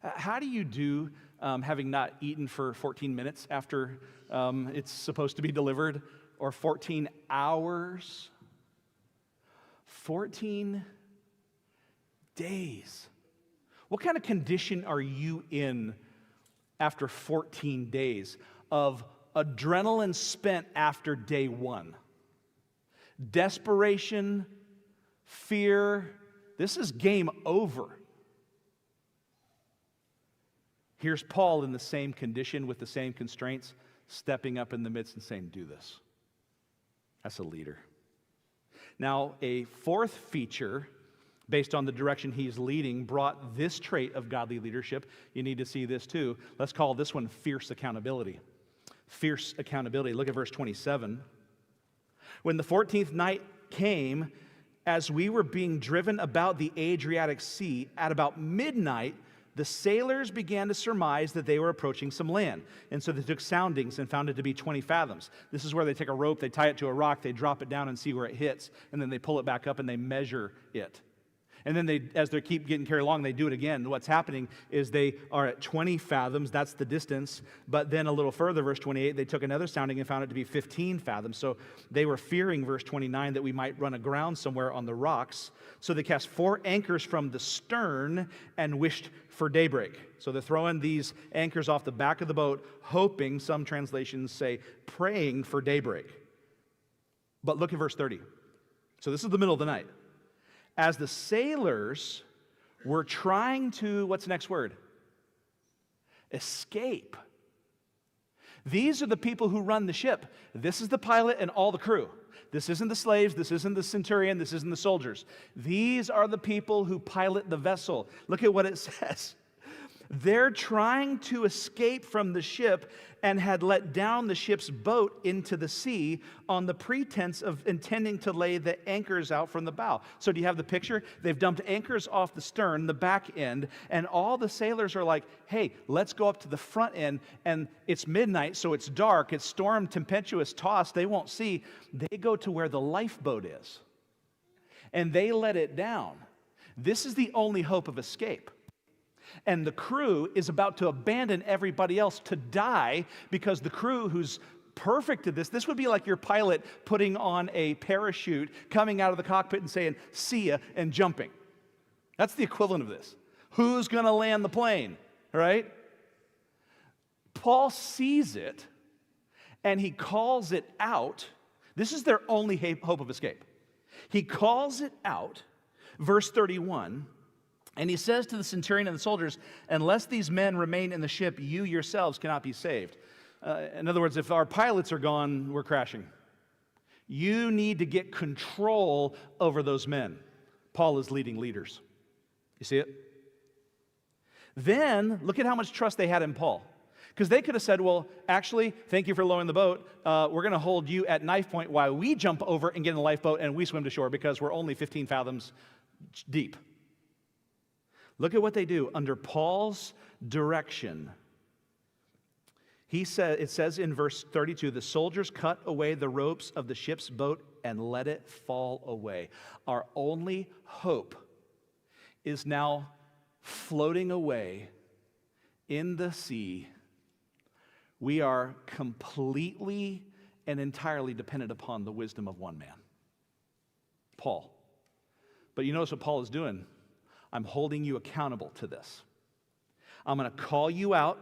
How do you do having not eaten for 14 minutes after it's supposed to be delivered? Or 14 hours? 14 days. What kind of condition are you in after 14 days of adrenaline spent after day one? Desperation, fear. This is game over. Here's Paul in the same condition with the same constraints, stepping up in the midst and saying, do this. That's a leader. Now, a fourth feature based on the direction he's leading brought this trait of godly leadership. You need to see this too. Let's call this one fierce accountability. Fierce accountability. Look at verse 27. When the 14th night came, as we were being driven about the Adriatic Sea, at about midnight, the sailors began to surmise that they were approaching some land. And so they took soundings and found it to be 20 fathoms. This is where they take a rope, they tie it to a rock, they drop it down and see where it hits, and then they pull it back up and they measure it. And then as they keep getting carried along, they do it again. What's happening is they are at 20 fathoms. That's the distance. But then a little further, verse 28, they took another sounding and found it to be 15 fathoms. So they were fearing, verse 29, that we might run aground somewhere on the rocks. So they cast 4 anchors from the stern and wished for daybreak. So they're throwing these anchors off the back of the boat, hoping, some translations say, praying for daybreak. But look at verse 30. So this is the middle of the night. As the sailors were trying to, what's the next word? Escape. These are the people who run the ship. This is the pilot and all the crew. This isn't the slaves, this isn't the centurion, this isn't the soldiers. These are the people who pilot the vessel. Look at what it says. They're trying to escape from the ship and had let down the ship's boat into the sea on the pretense of intending to lay the anchors out from the bow. So do you have the picture? They've dumped anchors off the stern, the back end, and all the sailors are like, hey, let's go up to the front end, and it's midnight, so it's dark, it's storm, tempestuous, tossed, they won't see. They go to where the lifeboat is, and they let it down. This is the only hope of escape. And the crew is about to abandon everybody else to die because the crew who's perfect at this would be like your pilot putting on a parachute, coming out of the cockpit and saying, see ya, and jumping. That's the equivalent of this. Who's going to land the plane, right? Paul sees it, and he calls it out. This is their only hope of escape. He calls it out, verse 31, and he says to the centurion and the soldiers, unless these men remain in the ship, you yourselves cannot be saved. In other words, if our pilots are gone, we're crashing. You need to get control over those men. Paul is leading leaders. You see it? Then, look at how much trust they had in Paul. Because they could have said, well, actually, thank you for lowering the boat. We're going to hold you at knife point while we jump over and get in the lifeboat and we swim to shore because we're only 15 fathoms deep. Look at what they do. Under Paul's direction, it says in verse 32, the soldiers cut away the ropes of the ship's boat and let it fall away. Our only hope is now floating away in the sea. We are completely and entirely dependent upon the wisdom of one man, Paul. But you notice what Paul is doing? I'm holding you accountable to this. I'm going to call you out.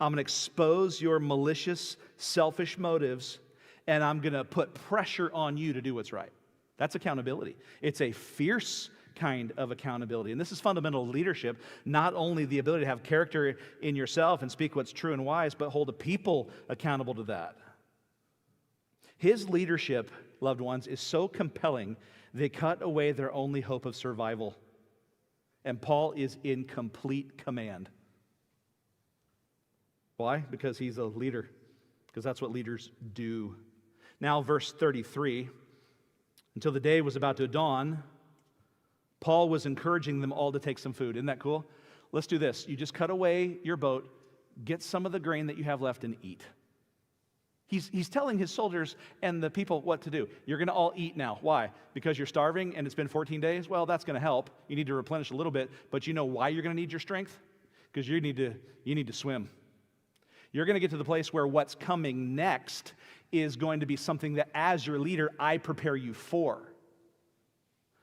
I'm going to expose your malicious, selfish motives, and I'm going to put pressure on you to do what's right. That's accountability. It's a fierce kind of accountability. And this is fundamental leadership, not only the ability to have character in yourself and speak what's true and wise, but hold the people accountable to that. His leadership, loved ones, is so compelling, they cut away their only hope of survival. And Paul is in complete command. Why? Because he's a leader. Because that's what leaders do. Now, verse 33, until the day was about to dawn, Paul was encouraging them all to take some food. Isn't that cool? Let's do this. You just cut away your boat, get some of the grain that you have left and eat. He's telling his soldiers and the people what to do. You're going to all eat now. Why? Because you're starving and it's been 14 days? Well, that's going to help. You need to replenish a little bit, but you know why you're going to need your strength? Because you need to swim. You're going to get to the place where what's coming next is going to be something that as your leader, I prepare you for.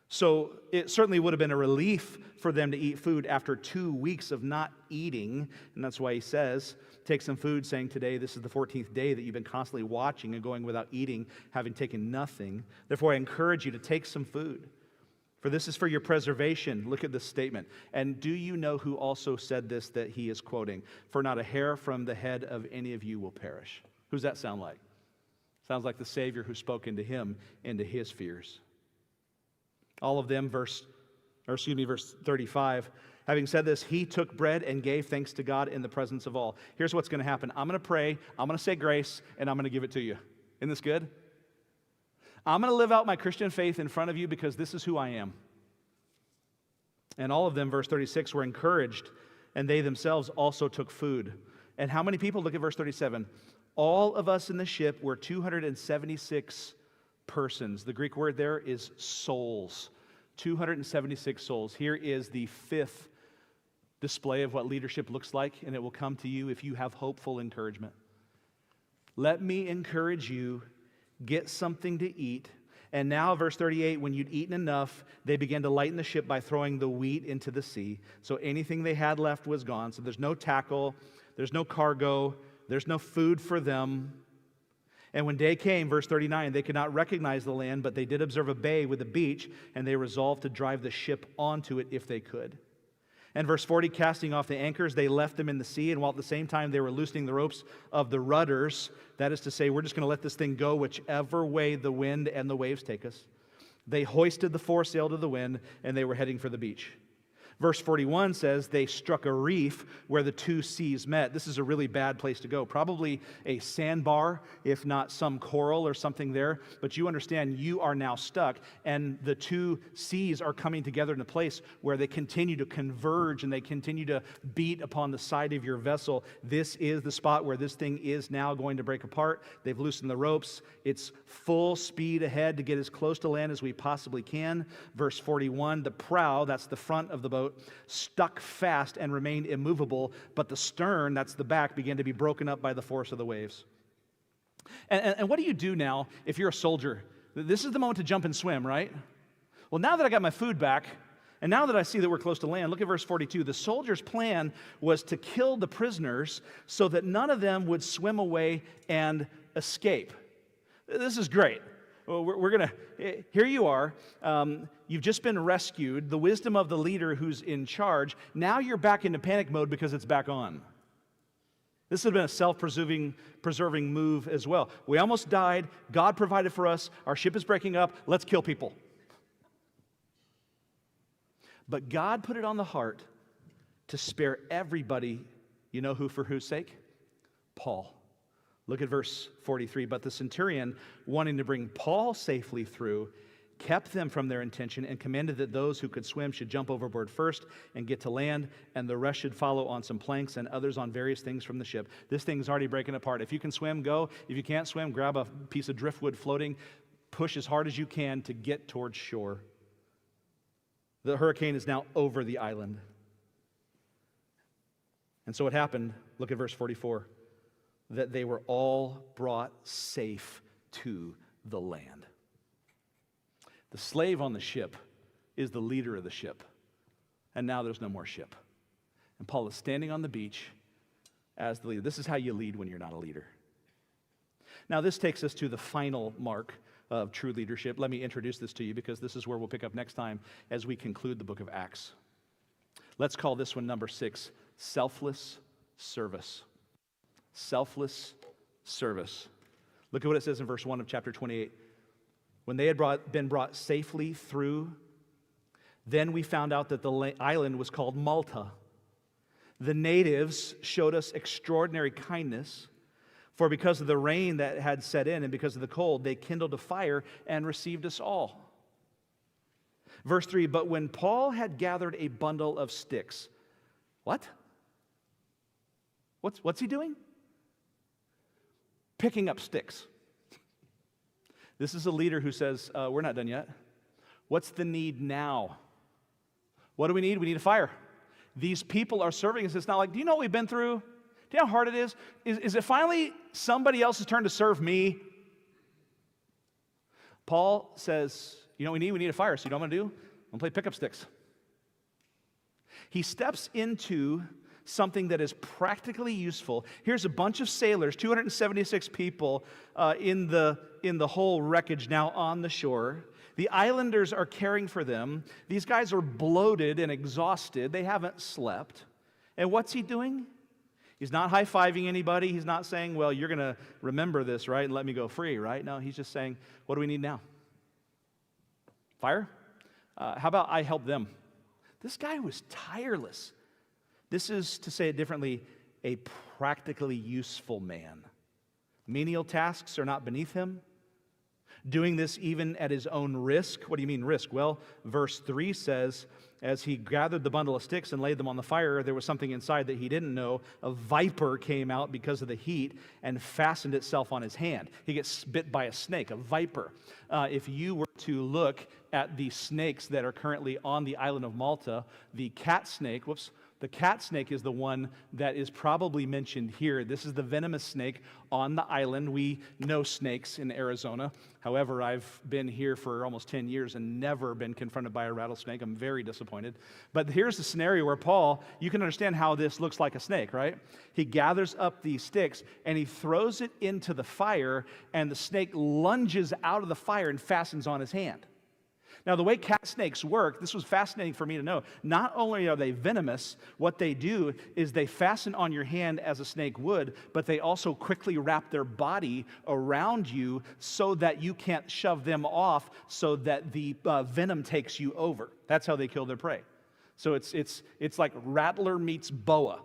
So it certainly would have been a relief for them to eat food after 2 weeks of not eating. And that's why he says, take some food, saying today this is the 14th day that you've been constantly watching and going without eating, having taken nothing. Therefore, I encourage you to take some food. For this is for your preservation. Look at this statement. And do you know who also said this that he is quoting? For not a hair from the head of any of you will perish. Who's that sound like? Sounds like the Savior who spoke into him, into his fears. All of them, verse 35. Having said this, he took bread and gave thanks to God in the presence of all. Here's what's going to happen. I'm going to pray, I'm going to say grace, and I'm going to give it to you. Isn't this good? I'm going to live out my Christian faith in front of you because this is who I am. And all of them, verse 36, were encouraged, and they themselves also took food. And how many people? Look at verse 37. All of us in the ship were 276 persons. The Greek word there is souls. 276 souls. Here is the fifth display of what leadership looks like, and it will come to you if you have hopeful encouragement. Let me encourage you, get something to eat. And now, verse 38, when you'd eaten enough, they began to lighten the ship by throwing the wheat into the sea. So anything they had left was gone. So there's no tackle, there's no cargo, there's no food for them. And when day came, verse 39, they could not recognize the land, but they did observe a bay with a beach, and they resolved to drive the ship onto it if they could. And verse 40, casting off the anchors, they left them in the sea, and while at the same time they were loosening the ropes of the rudders, that is to say, we're just going to let this thing go whichever way the wind and the waves take us. They hoisted the foresail to the wind, and they were heading for the beach. Verse 41 says they struck a reef where the two seas met. This is a really bad place to go. Probably a sandbar, if not some coral or something there. But you understand you are now stuck, and the two seas are coming together in a place where they continue to converge and they continue to beat upon the side of your vessel. This is the spot where this thing is now going to break apart. They've loosened the ropes. It's full speed ahead to get as close to land as we possibly can. Verse 41, the prow, that's the front of the boat, stuck fast and remained immovable, but the stern, that's the back, began to be broken up by the force of the waves. And what do you do now if you're a soldier? This is the moment to jump and swim, right? Well, now that I got my food back, and now that I see that we're close to land, look at verse 42. The soldiers' plan was to kill the prisoners so that none of them would swim away and escape. This is great. We're going to, here you are, you've just been rescued, the wisdom of the leader who's in charge, now you're back into panic mode because it's back on. This has been a self-preserving move as well. We almost died, God provided for us, our ship is breaking up, let's kill people. But God put it on the heart to spare everybody. You know who, for whose sake? Paul. Look at verse 43. But the centurion, wanting to bring Paul safely through, kept them from their intention and commanded that those who could swim should jump overboard first and get to land, and the rest should follow on some planks and others on various things from the ship. This thing's already breaking apart. If you can swim, go. If you can't swim, grab a piece of driftwood floating, push as hard as you can to get towards shore. The hurricane is now over the island. And so what happened, look at verse 44, that they were all brought safe to the land. The slave on the ship is the leader of the ship. And now there's no more ship. And Paul is standing on the beach as the leader. This is how you lead when you're not a leader. Now this takes us to the final mark of true leadership. Let me introduce this to you because this is where we'll pick up next time as we conclude the book of Acts. Let's call this one number 6, selfless service. Selfless service. Look at what it says in verse 1 of chapter 28. When they had been brought safely through, then we found out that the island was called Malta. The natives showed us extraordinary kindness, for because of the rain that had set in and because of the cold, they kindled a fire and received us all. Verse 3, but when Paul had gathered a bundle of sticks, what? What's he doing? Picking up sticks. This is a leader who says, we're not done yet. What's the need now? What do we need? We need a fire. These people are serving us. It's not like, do you know what we've been through? Do you know how hard it is? Is it finally somebody else's turn to serve me? Paul says, you know what we need? We need a fire. So you know what I'm going to do? I'm going to play pickup sticks. He steps into something that is practically useful. Here's a bunch of sailors, 276 people in the whole wreckage now on the shore. The islanders are caring for them. These guys are bloated and exhausted. They haven't slept. And what's he doing? He's not high-fiving anybody. He's not saying, well, you're going to remember this, right, and let me go free, right? No, he's just saying, what do we need now? Fire? How about I help them? This guy was tireless. This is, to say it differently, a practically useful man. Menial tasks are not beneath him. Doing this even at his own risk. What do you mean risk? Well, verse 3 says, as he gathered the bundle of sticks and laid them on the fire, there was something inside that he didn't know. A viper came out because of the heat and fastened itself on his hand. He gets bit by a snake, a viper. If you were to look at the snakes that are currently on the island of Malta, the cat snake, the cat snake is the one that is probably mentioned here. This is the venomous snake on the island. We know snakes in Arizona. However, I've been here for almost 10 years and never been confronted by a rattlesnake. I'm very disappointed. But here's the scenario where Paul, you can understand how this looks like a snake, right? He gathers up these sticks and he throws it into the fire, and the snake lunges out of the fire and fastens on his hand. Now, the way cat snakes work, this was fascinating for me to know. Not only are they venomous, what they do is they fasten on your hand as a snake would, but they also quickly wrap their body around you so that you can't shove them off so that the venom takes you over. That's how they kill their prey. So it's like rattler meets boa.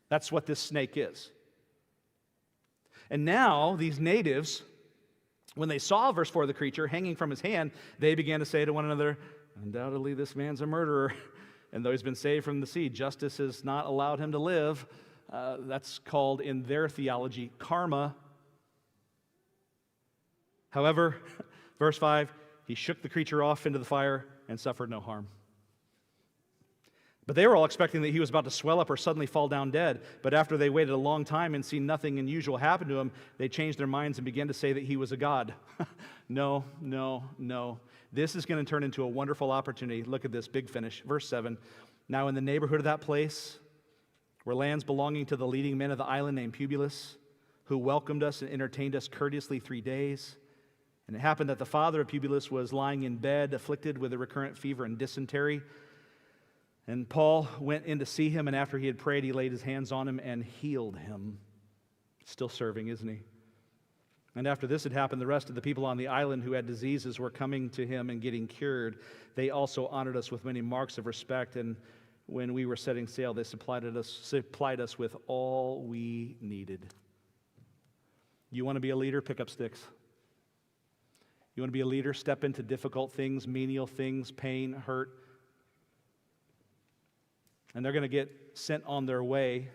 That's what this snake is. And now, these natives, when they saw, verse 4, the creature hanging from his hand, they began to say to one another, undoubtedly this man's a murderer. And though he's been saved from the sea, justice has not allowed him to live. That's called, in their theology, karma. However, verse 5, he shook the creature off into the fire and suffered no harm. But they were all expecting that he was about to swell up or suddenly fall down dead. But after they waited a long time and seen nothing unusual happen to him, they changed their minds and began to say that he was a god. No. This is going to turn into a wonderful opportunity. Look at this, big finish. Verse 7. Now in the neighborhood of that place were lands belonging to the leading men of the island named Publius, who welcomed us and entertained us courteously 3 days. And it happened that the father of Publius was lying in bed, afflicted with a recurrent fever and dysentery. And Paul went in to see him, and after he had prayed, he laid his hands on him and healed him. Still serving, isn't he? And after this had happened, the rest of the people on the island who had diseases were coming to him and getting cured. They also honored us with many marks of respect, and when we were setting sail, they supplied us with all we needed. You want to be a leader? Pick up sticks. You want to be a leader? Step into difficult things, menial things, pain, hurt. And they're going to get sent on their way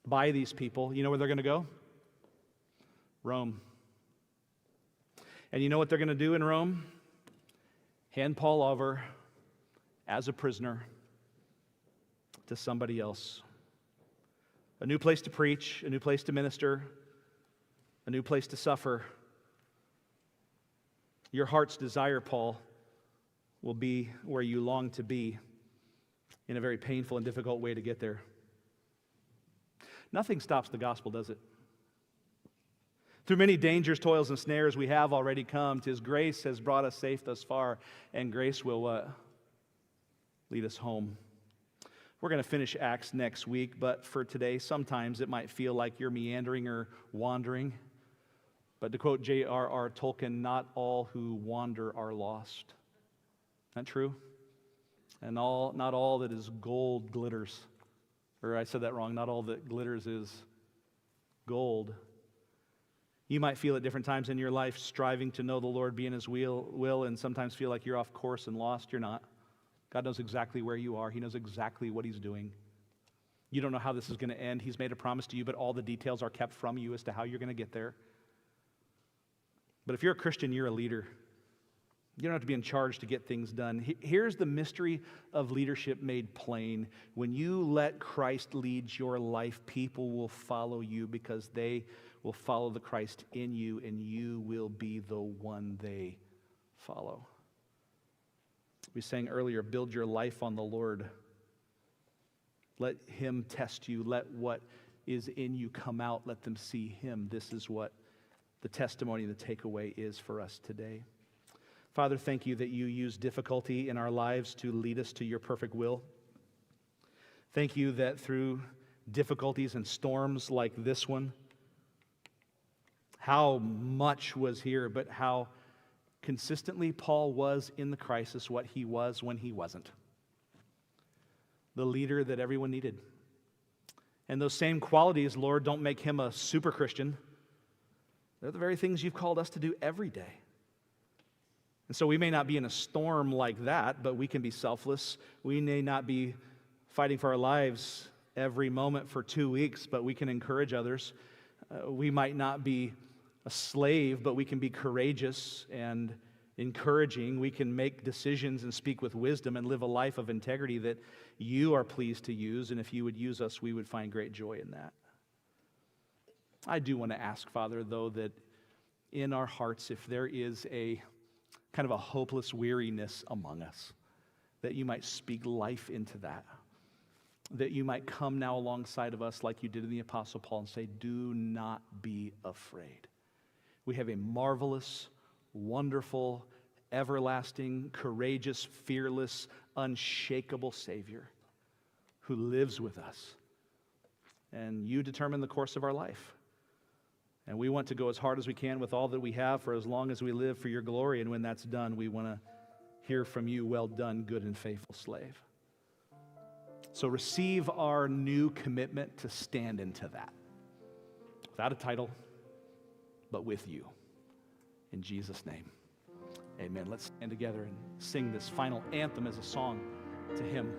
by these people. You know where they're going to go? Rome. And you know what they're going to do in Rome? Hand Paul over as a prisoner to somebody else. A new place to preach, a new place to minister, a new place to suffer. Your heart's desire, Paul, will be where you long to be in a very painful and difficult way to get there. Nothing stops the gospel, does it? Through many dangers, toils, and snares we have already come. 'Tis grace has brought us safe thus far, and grace will lead us home. We're going to finish Acts next week, but for today, sometimes it might feel like you're meandering or wandering. But to quote J.R.R. Tolkien, not all who wander are lost. Isn't that true? And not all that is gold glitters. Or I said that wrong. Not all that glitters is gold. You might feel at different times in your life striving to know the Lord, be in His will, and sometimes feel like you're off course and lost. You're not. God knows exactly where you are. He knows exactly what He's doing. You don't know how this is going to end. He's made a promise to you, but all the details are kept from you as to how you're going to get there. But if you're a Christian, you're a leader. You don't have to be in charge to get things done. Here's the mystery of leadership made plain. When you let Christ lead your life, people will follow you because they will follow the Christ in you, and you will be the one they follow. We sang earlier, build your life on the Lord. Let Him test you. Let what is in you come out. Let them see Him. This is what the testimony, the takeaway is for us today. Father, thank you that you use difficulty in our lives to lead us to your perfect will. Thank you that through difficulties and storms like this one, how much was here, but how consistently Paul was in the crisis what he was when he wasn't. The leader that everyone needed. And those same qualities, Lord, don't make him a super Christian. They're the very things you've called us to do every day. And so we may not be in a storm like that, but we can be selfless. We may not be fighting for our lives every moment for 2 weeks, but we can encourage others. We might not be a slave, but we can be courageous and encouraging. We can make decisions and speak with wisdom and live a life of integrity that you are pleased to use. And if you would use us, we would find great joy in that. I do want to ask, Father, though, that in our hearts, if there is a kind of a hopeless weariness among us, that you might speak life into that, that you might come now alongside of us like you did in the Apostle Paul and say, do not be afraid. We have a marvelous, wonderful, everlasting, courageous, fearless, unshakable Savior who lives with us. And you determine the course of our life. And we want to go as hard as we can with all that we have for as long as we live for your glory. And when that's done, we want to hear from you, well done, good and faithful slave. So receive our new commitment to stand into that. Without a title, but with you. In Jesus' name, amen. Let's stand together and sing this final anthem as a song to Him.